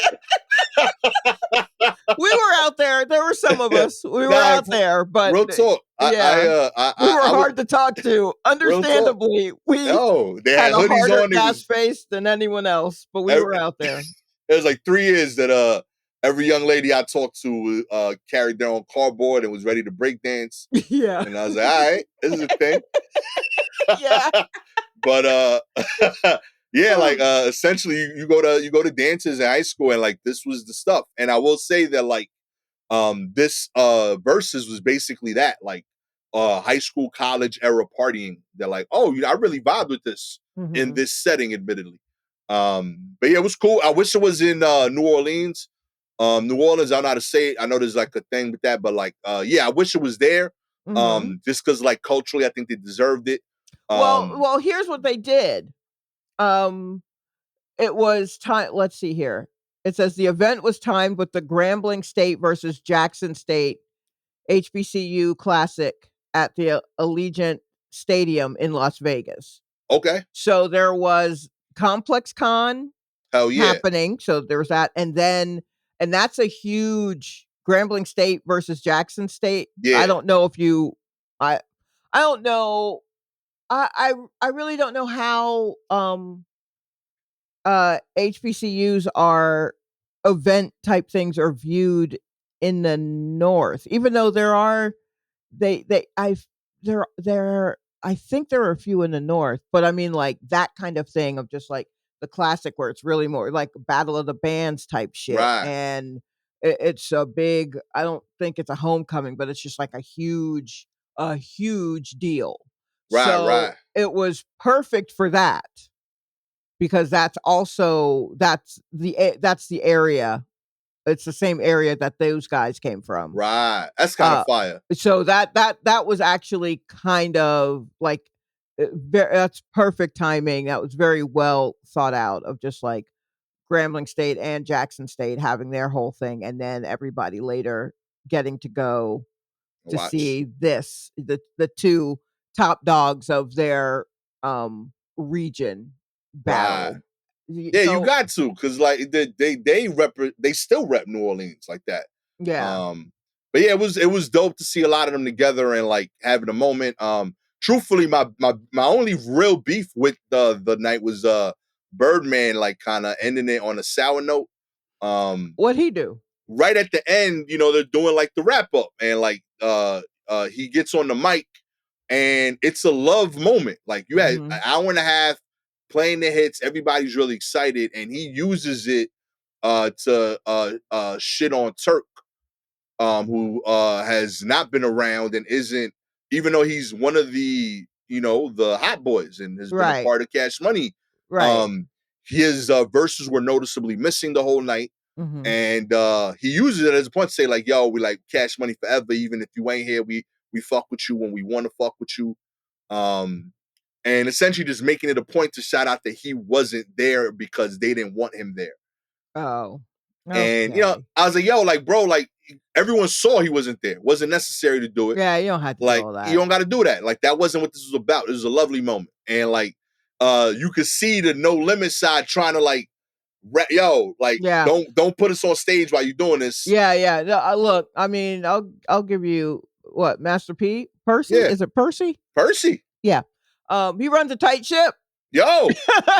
S2: We were out there. There were some of us. We were out there, but
S1: real talk.
S2: we were hard to talk to. Understandably, we
S1: they
S2: had
S1: had
S2: a
S1: hoodies
S2: harder
S1: on.
S2: gas face than anyone else, but we were out there.
S1: It was like 3 years that every young lady I talked to carried their own cardboard and was ready to break dance.
S2: Yeah,
S1: and I was like, all right, this is a thing.
S2: Yeah,
S1: but yeah, like essentially you go to dances in high school and like this was the stuff. And I will say that like this Verzuz was basically that, like high school, college era partying. They're like, oh, I really vibed with this in this setting, admittedly. But yeah, it was cool. I wish it was in New Orleans. New Orleans, I don't know how to say it. I know there's like a thing with that, but like yeah, I wish it was there. Just because like culturally I think they deserved it.
S2: Well, here's what they did. It was time. Let's see here. It says the event was timed with the Grambling State versus Jackson State HBCU Classic at the Allegiant Stadium in Las Vegas.
S1: Okay.
S2: So there was Complex Con happening. So there's that. And that's a huge Grambling State versus Jackson State.
S1: Yeah.
S2: I don't know if I don't know. I really don't know how HBCUs are event type things are viewed in the North, even though there are there I think there are a few in the North, but I mean like that kind of thing of just like the classic where it's really more like Battle of the Bands type shit,
S1: Right.
S2: and it's a big. I don't think it's a homecoming, but it's just like a huge deal.
S1: Right.
S2: So it was perfect for that because that's the area. It's the same area that those guys came from.
S1: Right. That's kind of
S2: Uh,
S1: fire.
S2: so that was actually kind of like that's perfect timing. That was very well thought out of just like Grambling State and Jackson State having their whole thing, and then everybody later getting to go to
S1: Watch.
S2: see the two top dogs of their region
S1: Right.
S2: battle.
S1: Yeah, you
S2: So
S1: got to, because like they still rep New Orleans like that.
S2: yeah,
S1: But yeah, it was dope to see a lot of them together and like having a moment. Truthfully, my only real beef with the night was Birdman like kind of ending it on a sour note.
S2: what'd he do?
S1: Right at the end, they're doing like the wrap up, and like he gets on the mic, and it's a love moment. Like you had
S2: Mm-hmm.
S1: an hour and a half playing the hits, everybody's really excited, and he uses it to shit on Turk, who has not been around and isn't, even though he's one of the hot boys and has been a
S2: Right,
S1: part of Cash Money.
S2: right.
S1: Um, his verses were noticeably missing the whole night.
S2: Mm-hmm.
S1: And he uses it as a point to say, like, yo, we like Cash Money forever. Even if you ain't here, we fuck with you when we want to fuck with you. And essentially just making it a point to shout out that he wasn't there because they didn't want him there.
S2: Oh,
S1: And
S2: okay.
S1: I was like, yo, like, bro, like everyone saw he wasn't there. Wasn't necessary to do it.
S2: Yeah, you don't have to do
S1: Like,
S2: all
S1: you
S2: that.
S1: don't gotta do that. Like, that wasn't what this was about. It was a lovely moment. And like you could see the No Limit side trying to like like
S2: Yeah,
S1: don't put us on stage while you're doing this.
S2: yeah. No, look, I mean, I'll give you what Master P Percy.
S1: Yeah.
S2: Is it Percy?
S1: Percy.
S2: Yeah. He runs a tight ship.
S1: Yo,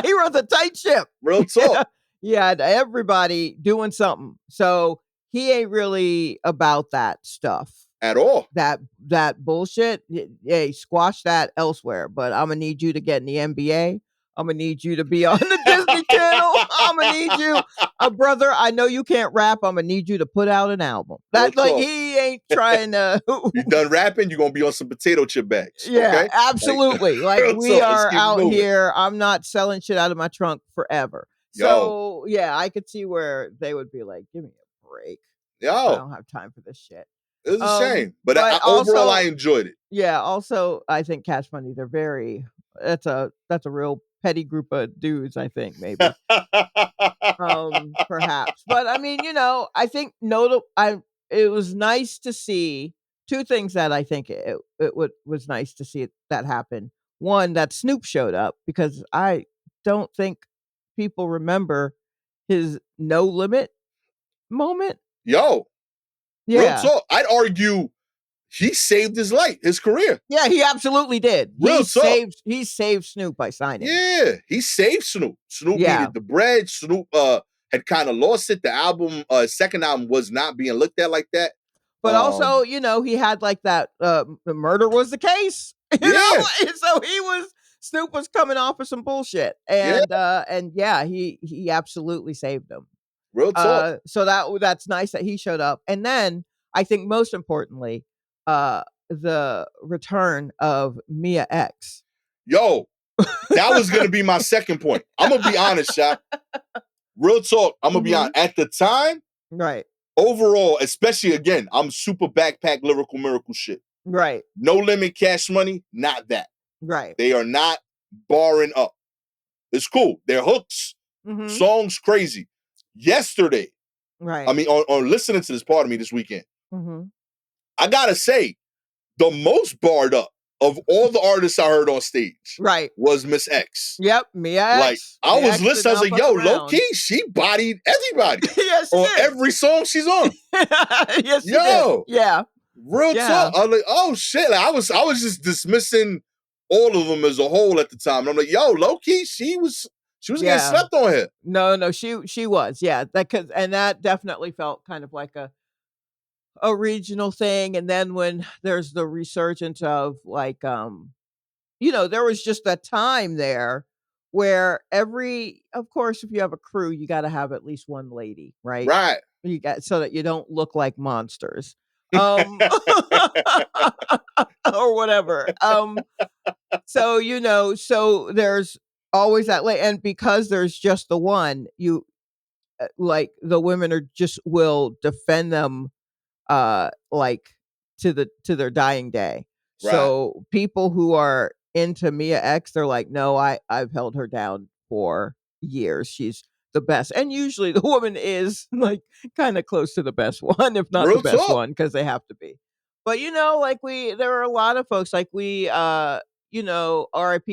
S2: He runs a tight ship.
S1: real talk.
S2: Yeah, everybody doing something. So he ain't really about that stuff.
S1: At all.
S2: That bullshit. Hey, squash that elsewhere. But I'm gonna need you to get in the NBA. I'm gonna need you to be on the Disney Channel. I'm gonna need you, brother. I know you can't rap. I'm gonna need you to put out an album. That
S1: Real
S2: like
S1: talk.
S2: he ain't trying to.
S1: You done rapping, you're gonna be on some potato chip bags.
S2: Yeah,
S1: Okay?
S2: absolutely. Like
S1: real
S2: we
S1: talk, let's
S2: are
S1: keep it
S2: out
S1: moving.
S2: here. I'm not selling shit out of my trunk forever.
S1: Yo.
S2: So yeah, I could see where they would be like, "Give me a break. I
S1: Yo,
S2: don't have time for this shit."
S1: it was a shame. But
S2: also,
S1: overall, I enjoyed it.
S2: yeah. Also, I think Cash Money. They're very. That's a real petty group of dudes. I think maybe. Perhaps, but I mean, I think it was nice to see two things that I think was nice to see that happen. One, that Snoop showed up because I don't think people remember his No Limit moment.
S1: Yo, real
S2: Yeah.
S1: talk. I'd argue he saved his life, his career.
S2: Yeah, he absolutely did.
S1: Real talk.
S2: He saved Snoop by signing.
S1: Yeah, he saved Snoop. Snoop
S2: Yeah.
S1: needed the bread. Snoop had kind of lost it. The album, second album, was not being looked at like that.
S2: But also, he had like that murder was the case. You know? And so Snoop was coming off of some bullshit. And yeah, he absolutely saved him.
S1: Real talk.
S2: So that's nice that he showed up. And then I think most importantly, the return of Mia X.
S1: Yo, that was gonna be my second point. I'm gonna be honest, Shaq. Real talk. I'm gonna be honest. At the time,
S2: right.
S1: Overall, especially again, I'm super backpack lyrical miracle shit.
S2: Right.
S1: No Limit, Cash Money, not that.
S2: Right.
S1: They are not barring up. It's cool. Their hooks, songs crazy. Yesterday,
S2: right.
S1: I mean, on listening to this part of me this weekend, I gotta say, the most barred up of all the artists I heard on stage,
S2: right,
S1: was Miss X.
S2: Yep, Mia X.
S1: Like I was listening, I was like, "Yo, low key, she bodied everybody
S2: yes,
S1: on every song she's on."
S2: Yes,
S1: yo,
S2: yeah,
S1: real talk. I was like, "Oh shit!" Like, I was just dismissing all of them as a whole at the time. And I'm like, "Yo, low key, she was She was getting slept on here.
S2: No, she was. Yeah, that definitely felt kind of like a regional thing. And then when there's the resurgence of like there was just a time there where of course, if you have a crew, you got to have at least one lady, right?
S1: Right.
S2: You got so that you don't look like monsters. Or whatever. So there's always that and because there's just the one, you like the women will defend them like to their dying day.
S1: Right.
S2: So people who are into Mia X, they're like, no, I've held her down for years. She's the best. And usually the woman is like kind of close to the best one, if not the best one, because they have to be. But there are a lot of folks like R.I.P.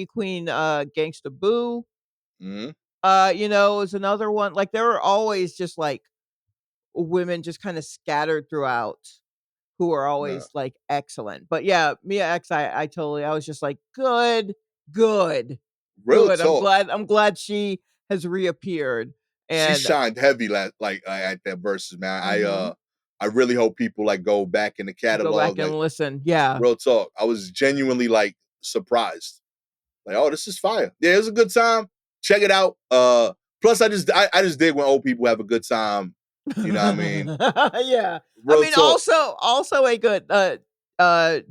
S2: Queen Gangsta Boo.
S1: Mm-hmm.
S2: Was another one. Like there were always just like women just kind of scattered throughout who are always like excellent. But yeah, Mia X, I was just like, good.
S1: Real
S2: Good.
S1: talk.
S2: I'm glad she has reappeared. And
S1: she shined heavy at that Verzuz, man.
S2: Mm-hmm.
S1: I really hope people like go back in the catalog.
S2: Go back and listen. Yeah.
S1: Real talk. I was genuinely like surprised. Like, oh, this is fire. Yeah, it was a good time. Check it out. Plus I just dig when old people have a good time. You know what I mean?
S2: Yeah.
S1: Real
S2: I mean,
S1: talk.
S2: also a good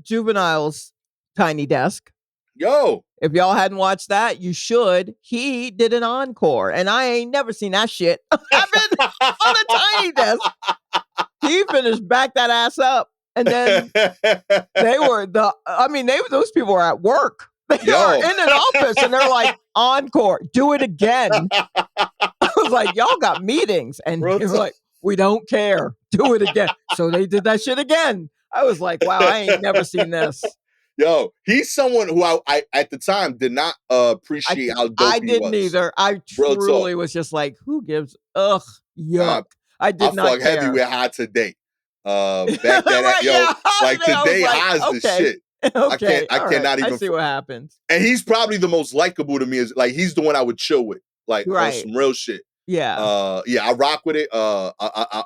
S2: Juvenile's Tiny Desk.
S1: Yo.
S2: If y'all hadn't watched that, you should. He did an encore, and I ain't never seen that shit happen on a Tiny Desk. He finished back that ass up, and then those people were at work. They are in an office, and they're like, encore, do it again. I was like, y'all got meetings, and they were like, we don't care, do it again. So they did that shit again. I was like, wow, I ain't never seen this.
S1: Yo, he's someone who I at the time did not appreciate how dope he was.
S2: I didn't either. I truly was just like, who gives? Ugh, yuck. I did not
S1: fuck
S2: care.
S1: heavy with High today. Back that like today High's the shit.
S2: Okay,
S1: I cannot even.
S2: I see what happens.
S1: And he's probably the most likable to me. Is like he's the one I would chill with, like on some real shit.
S2: Yeah.
S1: Yeah, I rock with it. I'm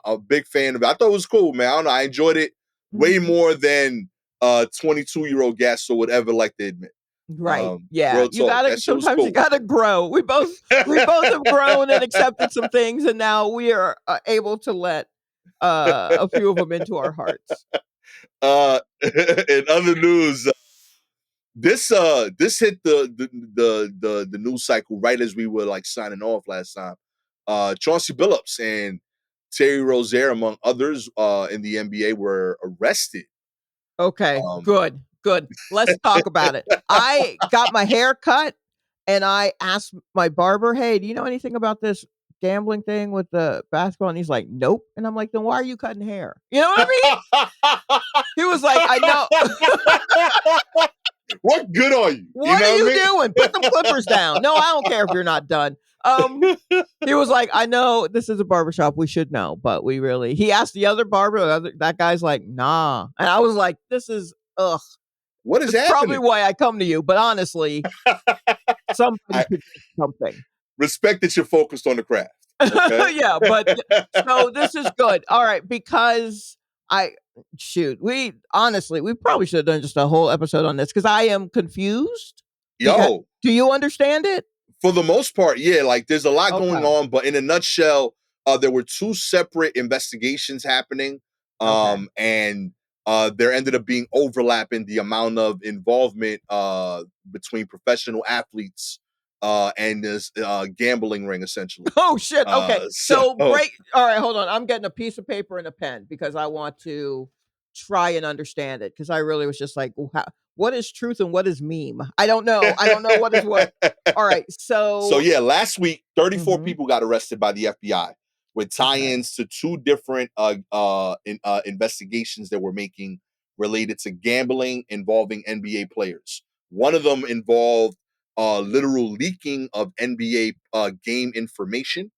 S1: a big fan of it. I thought it was cool, man. I don't know. I enjoyed it way more than 22-year-old Gastor would ever like to admit.
S2: Right. Yeah. You gotta sometimes
S1: cool.
S2: You gotta grow. We both have grown and accepted some things, and now we are able to let a few of them into our hearts.
S1: In other news, this hit the news cycle right as we were like signing off last time. Chauncey Billups and Terry Rozier, among others, in the NBA, were arrested.
S2: Okay, good. Let's talk about it. I got my hair cut, and I asked my barber, "Hey, do you know anything about this gambling thing with the basketball?" And he's like, "Nope." And I'm like, "Then why are you cutting hair?" You know what I mean? He was like, "I know."
S1: What good are you?
S2: What are you doing? Put them clippers down. No, I don't care if you're not done. He was like, I know this is a barbershop. We should know, but he asked the other barber, that guy's like, nah. And I was like, this is, ugh.
S1: What is happening?
S2: Probably why I come to you, but honestly, somebody could do something.
S1: Respect that you're focused on the craft. Okay?
S2: Yeah, but so this is good. All right, because we probably should have done just a whole episode on this because I am confused.
S1: Yo.
S2: Do you understand it?
S1: For the most part, yeah. Like there's a lot going on, but in a nutshell, there were two separate investigations happening. And there ended up being overlap in the amount of involvement between all this gambling ring, essentially.
S2: Oh shit. Okay. So break. All right, hold on. I'm getting a piece of paper and a pen because I want to try and understand it. Because I really was just like, what is truth and what is meme? I don't know. What is what. All right. So
S1: yeah, last week, 34 people got arrested by the FBI with tie-ins to two different investigations that we're making related to gambling involving NBA players. One of them involved literal leaking of NBA game information.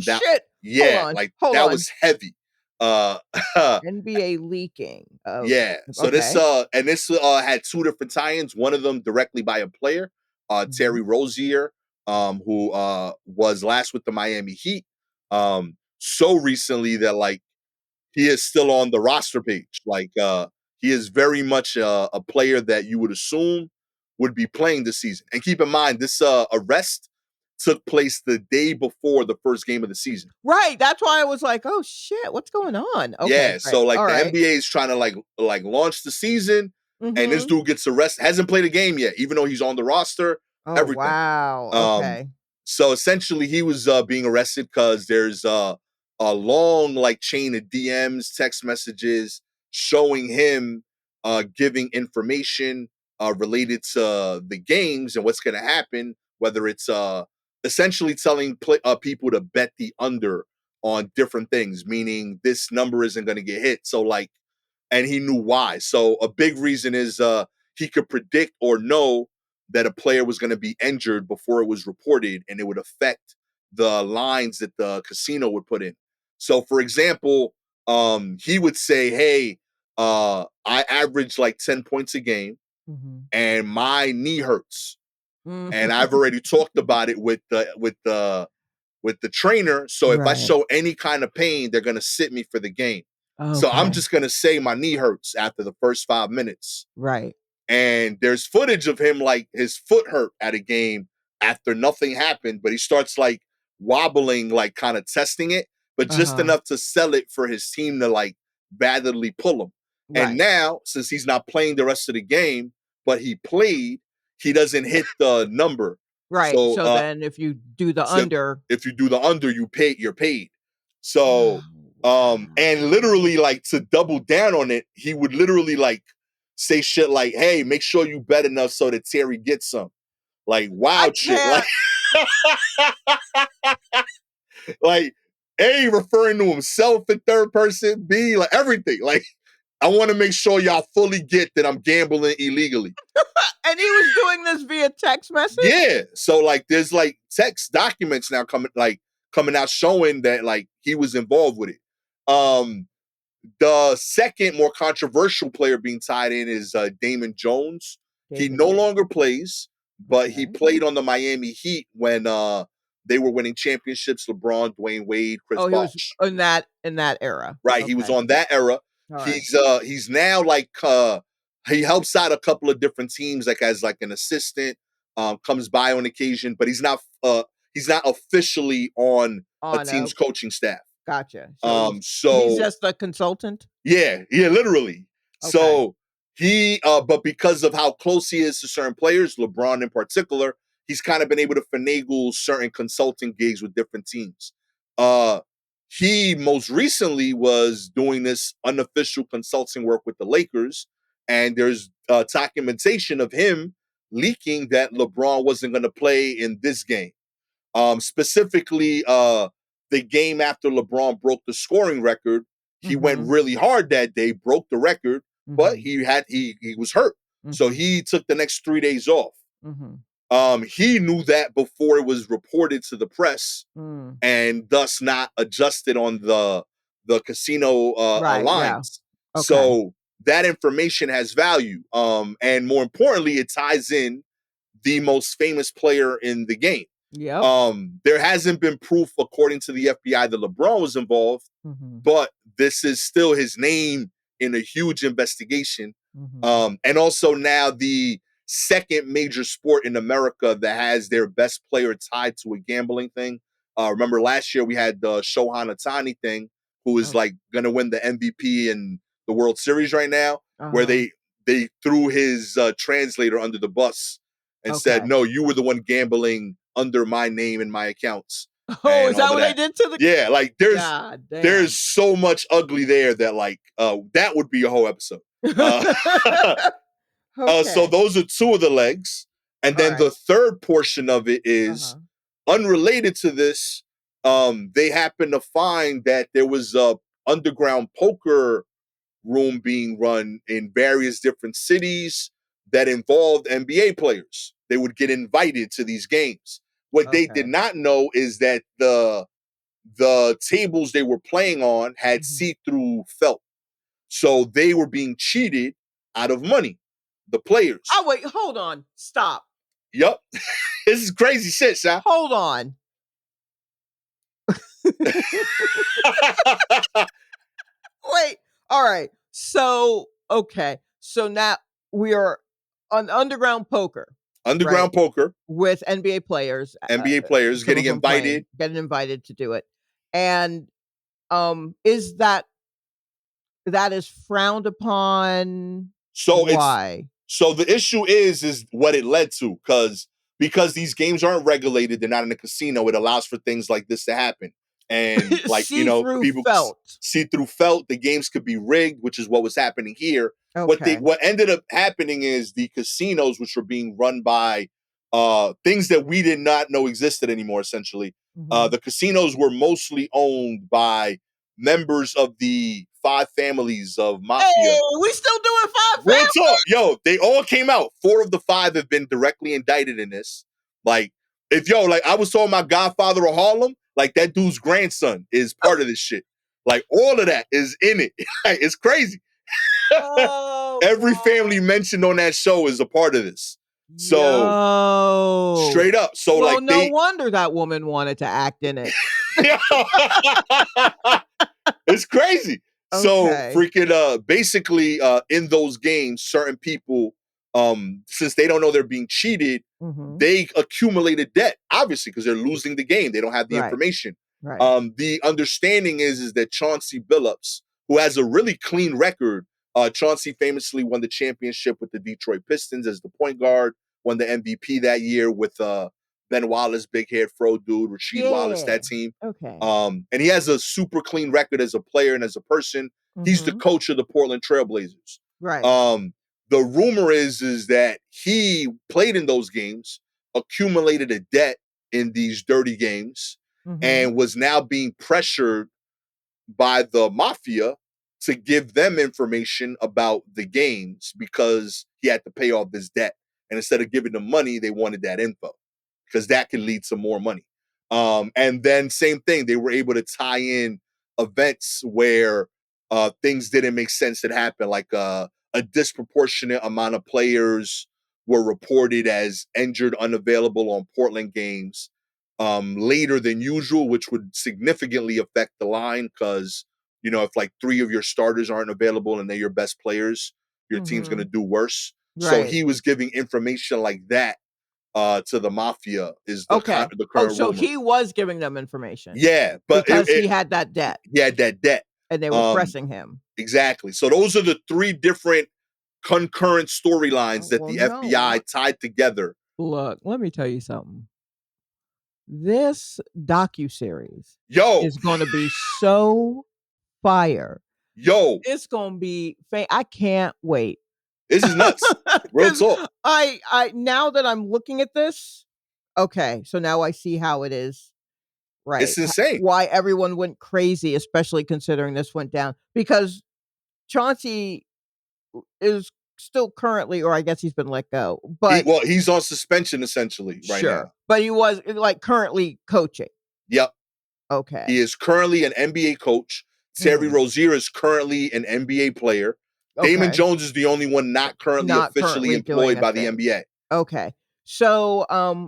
S2: Shit.
S1: Yeah, that was heavy.
S2: NBA leaking.
S1: Yeah. So this had two different tie-ins. One of them directly by a player, Terry Rozier, who was last with the Miami Heat, so recently that like he is still on the roster page. Like he is very much a player that you would assume would be playing this season. And keep in mind, this arrest took place the day before the first game of the season.
S2: Right. That's why I was like, oh shit, what's going on? Okay.
S1: Yeah.
S2: Great.
S1: So like
S2: All
S1: the
S2: right.
S1: NBA is trying to like launch the season, and this
S2: Mhm.
S1: dude gets arrested. Hasn't played a game yet, even though he's on the roster.
S2: Oh
S1: Everything.
S2: wow. Okay.
S1: So essentially, he was being arrested because there's a long like chain of DMs, text messages showing him giving information related to the games and what's going to happen. Whether it's essentially telling people to bet the under on different things, meaning this number isn't going to get hit. So like, and he knew why. So a big reason is he could predict or know that a player was going to be injured before it was reported, and it would affect the lines that the casino would put in. So, for example, he would say, "Hey, I average like 10 points a game, and my knee hurts, and I've already talked about it with the trainer. So if I show any kind of pain, they're going to sit me for the game. So I'm just going to say my knee hurts after the first 5 minutes."
S2: Right.
S1: And there's footage of him like his foot hurt at a game after nothing happened, but he starts like wobbling, like kind of testing it, but just enough to sell it for his team to like badly pull him.
S2: Right.
S1: And now, since he's not playing the rest of the game, but he played, he doesn't hit the number.
S2: Right. So then if you do the under,
S1: if you do the under, you're paid. So and literally like to double down on it, he would literally like say shit like, "Hey, make sure you bet enough so that Terry gets some." Like wild shit. Like like A, referring to himself in third person, B, like everything. Like I want to make sure y'all fully get that I'm gambling illegally.
S2: And he was doing this via text message?
S1: Yeah. So like there's like text documents now coming out showing that like he was involved with it. The second more controversial player being tied in is Damon Jones. He no longer plays, but he played on the Miami Heat when they were winning championships. LeBron, Dwayne Wade, Chris Bosh.
S2: He was in that era.
S1: Right. He was on that era. He's now like he helps out a couple of different teams like as like an assistant, comes by on occasion, but he's not officially on a team's coaching staff.
S2: Gotcha.
S1: So
S2: he's just a consultant?
S1: Yeah, literally. Okay. So he but because of how close he is to certain players, LeBron in particular, he's kind of been able to finagle certain consulting gigs with different teams. He most recently was doing this unofficial consulting work with the Lakers, and there's documentation of him leaking that LeBron wasn't going to play in this game. Specifically, the game after LeBron broke the scoring record, he went really hard that day, broke the record, but he was hurt. So he took the next 3 days off. He knew that before it was reported to the press, and thus not adjusted on the casino lines. Yeah. Okay. So that information has value. And more importantly, it ties in the most famous player in the game.
S2: Yep.
S1: There hasn't been proof, according to the FBI, that LeBron was involved, but this is still his name in a huge investigation. And also now the second major sport in America that has their best player tied to a gambling thing. Remember last year we had the Shohei Ohtani thing, who is like going to win the MVP in the World Series right now, where they threw his translator under the bus and said, "No, you were the one gambling under my name and my accounts."
S2: Oh, is that what they did to the?
S1: Yeah, like there's so much ugly there that like that would be a whole episode. So those are two of the legs, and then the third portion of it is unrelated to this. They happen to find that there was a underground poker room being run in various different cities that involved NBA players. They would get invited to these games. What they did not know is that the tables they were playing on had see-through felt. So they were being cheated out of money, the players.
S2: Oh, wait, hold on. Stop.
S1: Yup. This is crazy shit, Sha.
S2: Hold on. Wait. All right. So, okay. So now we are on underground poker.
S1: Underground poker
S2: With NBA players.
S1: NBA players getting
S2: invited to do it. And is that is frowned upon?
S1: So
S2: why?
S1: So the issue is what it led to, because these games aren't regulated, they're not in a casino, it allows for things like this to happen. And like, people see through felt, the games could be rigged, which is what was happening here.
S2: Okay.
S1: What ended up happening is the casinos, which were being run by things that we did not know existed anymore, essentially. The casinos were mostly owned by members of the 5 families of mafia.
S2: Hey, we still doing 5
S1: Real
S2: families?
S1: talk. Yo, they all came out. 4 of the 5 have been directly indicted in this. Like, I was talking about Godfather of Harlem, like that dude's grandson is part of this shit. Like, all of that is in it. It's crazy.
S2: Oh,
S1: every family mentioned on that show is a part of this. So straight up. So
S2: no wonder that woman wanted to act in it.
S1: It's crazy. Okay. So freaking basically in those games, certain people, since they don't know they're being cheated, they accumulated debt, obviously, because they're losing the game. They don't have the information.
S2: Right.
S1: The understanding is that Chauncey Billups, who has a really clean record, Chauncey famously won the championship with the Detroit Pistons as the point guard, won the MVP that year with Ben Wallace, big-haired fro dude, Rasheed Wallace, that team.
S2: Okay.
S1: And he has a super clean record as a player and as a person. He's the coach of the Portland Trailblazers.
S2: Right.
S1: The rumor is that he played in those games, accumulated a debt in these dirty games, and was now being pressured by the mafia to give them information about the games because he had to pay off this debt. And instead of giving them money, they wanted that info because that can lead to more money. And then same thing, they were able to tie in events where things didn't make sense that happened, like a disproportionate amount of players were reported as injured, unavailable on Portland games later than usual, which would significantly affect the line because, if like 3 of your starters aren't available and they're your best players, your team's going to do worse. Right. So he was giving information like that to the mafia is the current
S2: so
S1: rumor.
S2: He was giving them information.
S1: Yeah, but
S2: because he had that debt.
S1: He had that debt.
S2: And they were pressing him.
S1: Exactly. So those are the 3 different concurrent storylines that the FBI tied together.
S2: Look, let me tell you something. This docuseries is going to be so fire. It's going to be I can't wait.
S1: This is nuts. Real talk.
S2: I now that I'm looking at this, okay, so now I see how it is. Right.
S1: It's insane.
S2: Why everyone went crazy, especially considering this went down. Because Chauncey is still currently, or I guess he's been let go. But
S1: he's on suspension essentially right now.
S2: But he was currently coaching.
S1: Yep.
S2: Okay.
S1: He is currently an NBA coach. Terry Rozier is currently an NBA player. Okay. Damon Jones is the only one not currently officially employed by the NBA.
S2: Okay. So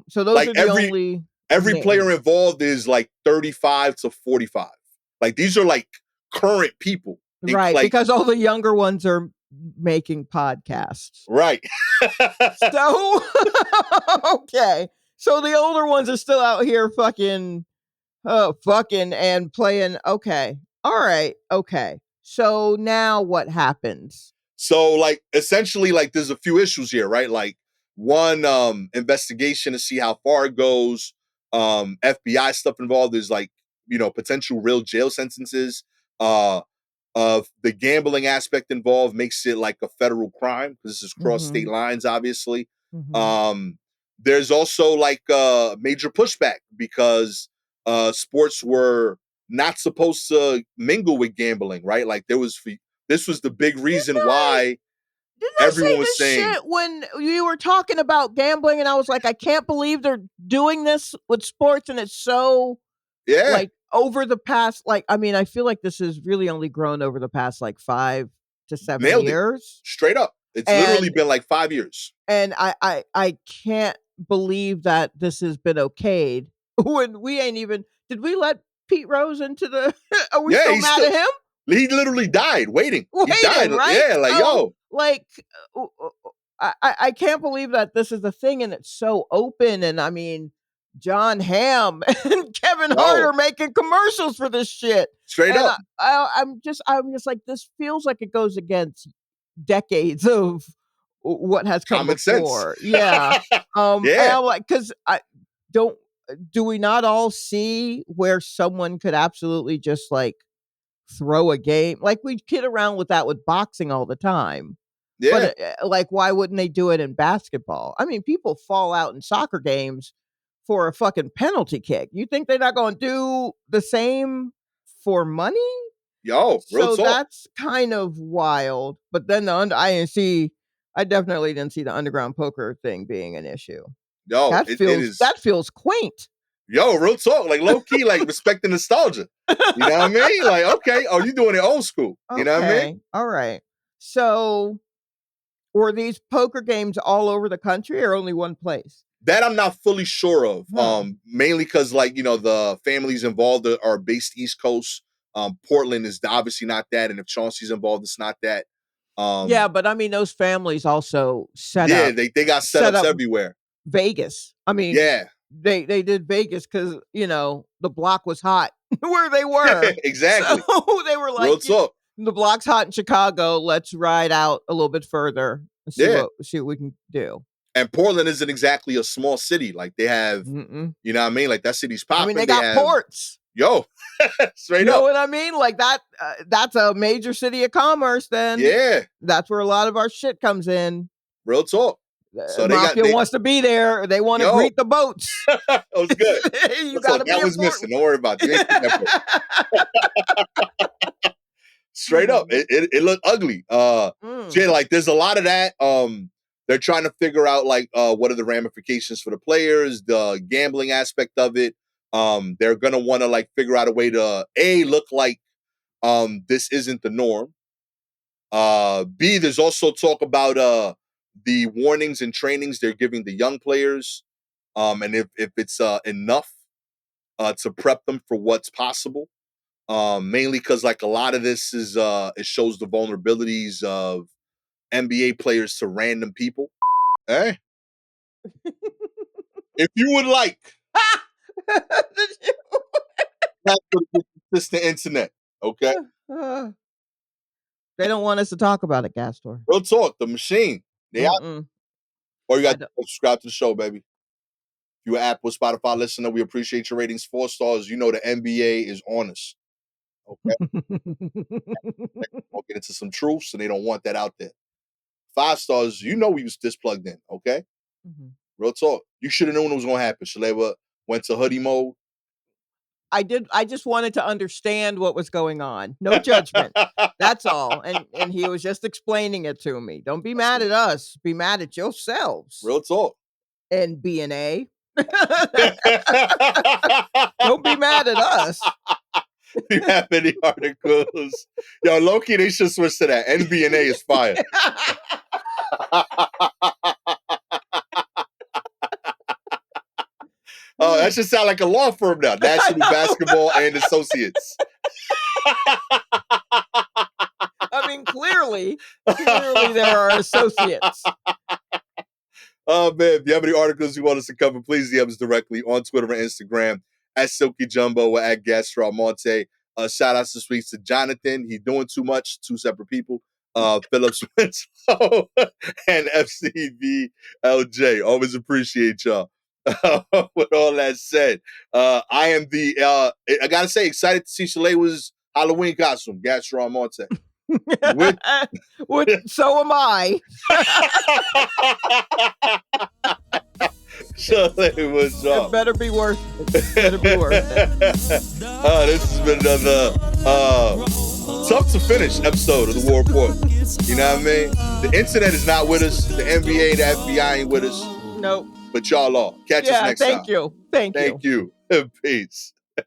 S2: so those are the only
S1: every player involved is like 35 to 45. Like these are like current people.
S2: Right, because all the younger ones are making podcasts.
S1: Right.
S2: So okay. So the older ones are still out here fucking and playing. Okay. All right. Okay. So now what happens?
S1: So like essentially like there's a few issues here, right? Like one investigation to see how far it goes. FBI stuff involved. There's like, potential real jail sentences. Of the gambling aspect involved makes it like a federal crime because this is cross state lines, obviously. There's also like major pushback because sports were not supposed to mingle with gambling, right? Like this was the big reason why everyone was saying
S2: shit when you were talking about gambling, and I was like, I can't believe they're doing this with sports, and it's so like over the past, I feel like this has really only grown over the past like 5 to 7 years.
S1: Straight up. It's literally been like 5 years.
S2: And I can't believe that this has been okayed when we ain't even. Did we let Pete Rose into the? Are we still mad at him?
S1: He literally died waiting. He died,
S2: right?
S1: Yeah, like
S2: so, like, I can't believe that this is a thing and it's so open. And I mean, John Hamm and Kevin Hart are making commercials for this shit.
S1: Straight up.
S2: I'm just like, this feels like it goes against decades of what has come
S1: Common
S2: before.
S1: Sense.
S2: Yeah.
S1: Yeah.
S2: And I'm like, because do we not all see where someone could absolutely just like throw a game? Like, we kid around with that with boxing all the time.
S1: Yeah.
S2: But like, why wouldn't they do it in basketball? I mean, people fall out in soccer games for a fucking penalty kick. You think they're not going to do the same for money?
S1: Real
S2: so
S1: talk.
S2: That's kind of wild. But then I definitely didn't see the underground poker thing being an issue. That feels quaint.
S1: Real talk. Like, low key, like, respecting nostalgia. You know what I mean? Like, okay, you doing it old school. You know what I mean?
S2: All right. So, were these poker games all over the country or only one place?
S1: That I'm not fully sure of. Mainly because, like, the families involved are based East Coast. Portland is obviously not that, and if Chauncey's involved, it's not that.
S2: Yeah, but I mean, those families also set up.
S1: Yeah, they got setups everywhere.
S2: Vegas. I mean,
S1: yeah,
S2: they did Vegas because the block was hot where they were.
S1: Exactly.
S2: So they were like,
S1: real talk.
S2: The block's hot in Chicago. Let's ride out a little bit further and see what we can do.
S1: And Portland isn't exactly a small city. Like, they have, you know what I mean? Like, that city's popping.
S2: I mean, they got ports.
S1: Straight up.
S2: You know what I mean? Like, that's a major city of commerce then.
S1: Yeah.
S2: That's where a lot of our shit comes in.
S1: Real talk.
S2: So Mafia wants to be there. They want to greet the boats.
S1: That was good. That was missing. Don't worry about it. Straight up. It looked ugly. Yeah, like, there's a lot of that. They're trying to figure out, like, what are the ramifications for the players, the gambling aspect of it. They're going to want to, like, figure out a way to, A, look like this isn't the norm. B, there's also talk about the warnings and trainings they're giving the young players. And if it's enough to prep them for what's possible. Mainly because, like, a lot of this is it shows the vulnerabilities of NBA players to random people. Hey, if you would like, that's consistent internet. Okay.
S2: They don't want us to talk about it, Gastor.
S1: Real talk. The machine. They out. Or you got to subscribe to the show, baby. If you're an Apple, Spotify listener, we appreciate your ratings. 4 stars. You know the NBA is on us. Okay. We'll get into some truths, and they don't want that out there. 5 stars. You know we was just plugged in. Okay. Real talk. You should have known it was gonna happen. Shalewa went to hoodie mode.
S2: I did. I just wanted to understand what was going on. No judgment. That's all. And he was just explaining it to me. Don't be mad at us. Be mad at yourselves.
S1: Real talk.
S2: And B&A. Don't be mad at us.
S1: You have any articles? Yo, low-key, they should switch to that. NBNA is fire. Oh, that should sound like a law firm now. National Basketball and Associates.
S2: I mean, clearly there are associates.
S1: Oh, man. If you have any articles you want us to cover, please DM us directly on Twitter and Instagram at Silky Jumbo or at Gastor Almonte. Shout outs this week to Jonathan. He's doing too much. 2 separate people. Phillips Winslow and FCVLJ. Always appreciate y'all. With all that said, I am I gotta say, excited to see Shalewa's Halloween costume, Gastor Almonte.
S2: So am I.
S1: Shalewa's job.
S2: It better be worth it. Better be worth it.
S1: This has been another tough to finish episode of the War Report. You know what I mean? The internet is not with us. The NBA, the FBI ain't with us.
S2: Nope.
S1: But y'all are. Catch us next time.
S2: Thank you.
S1: Thank you. Peace.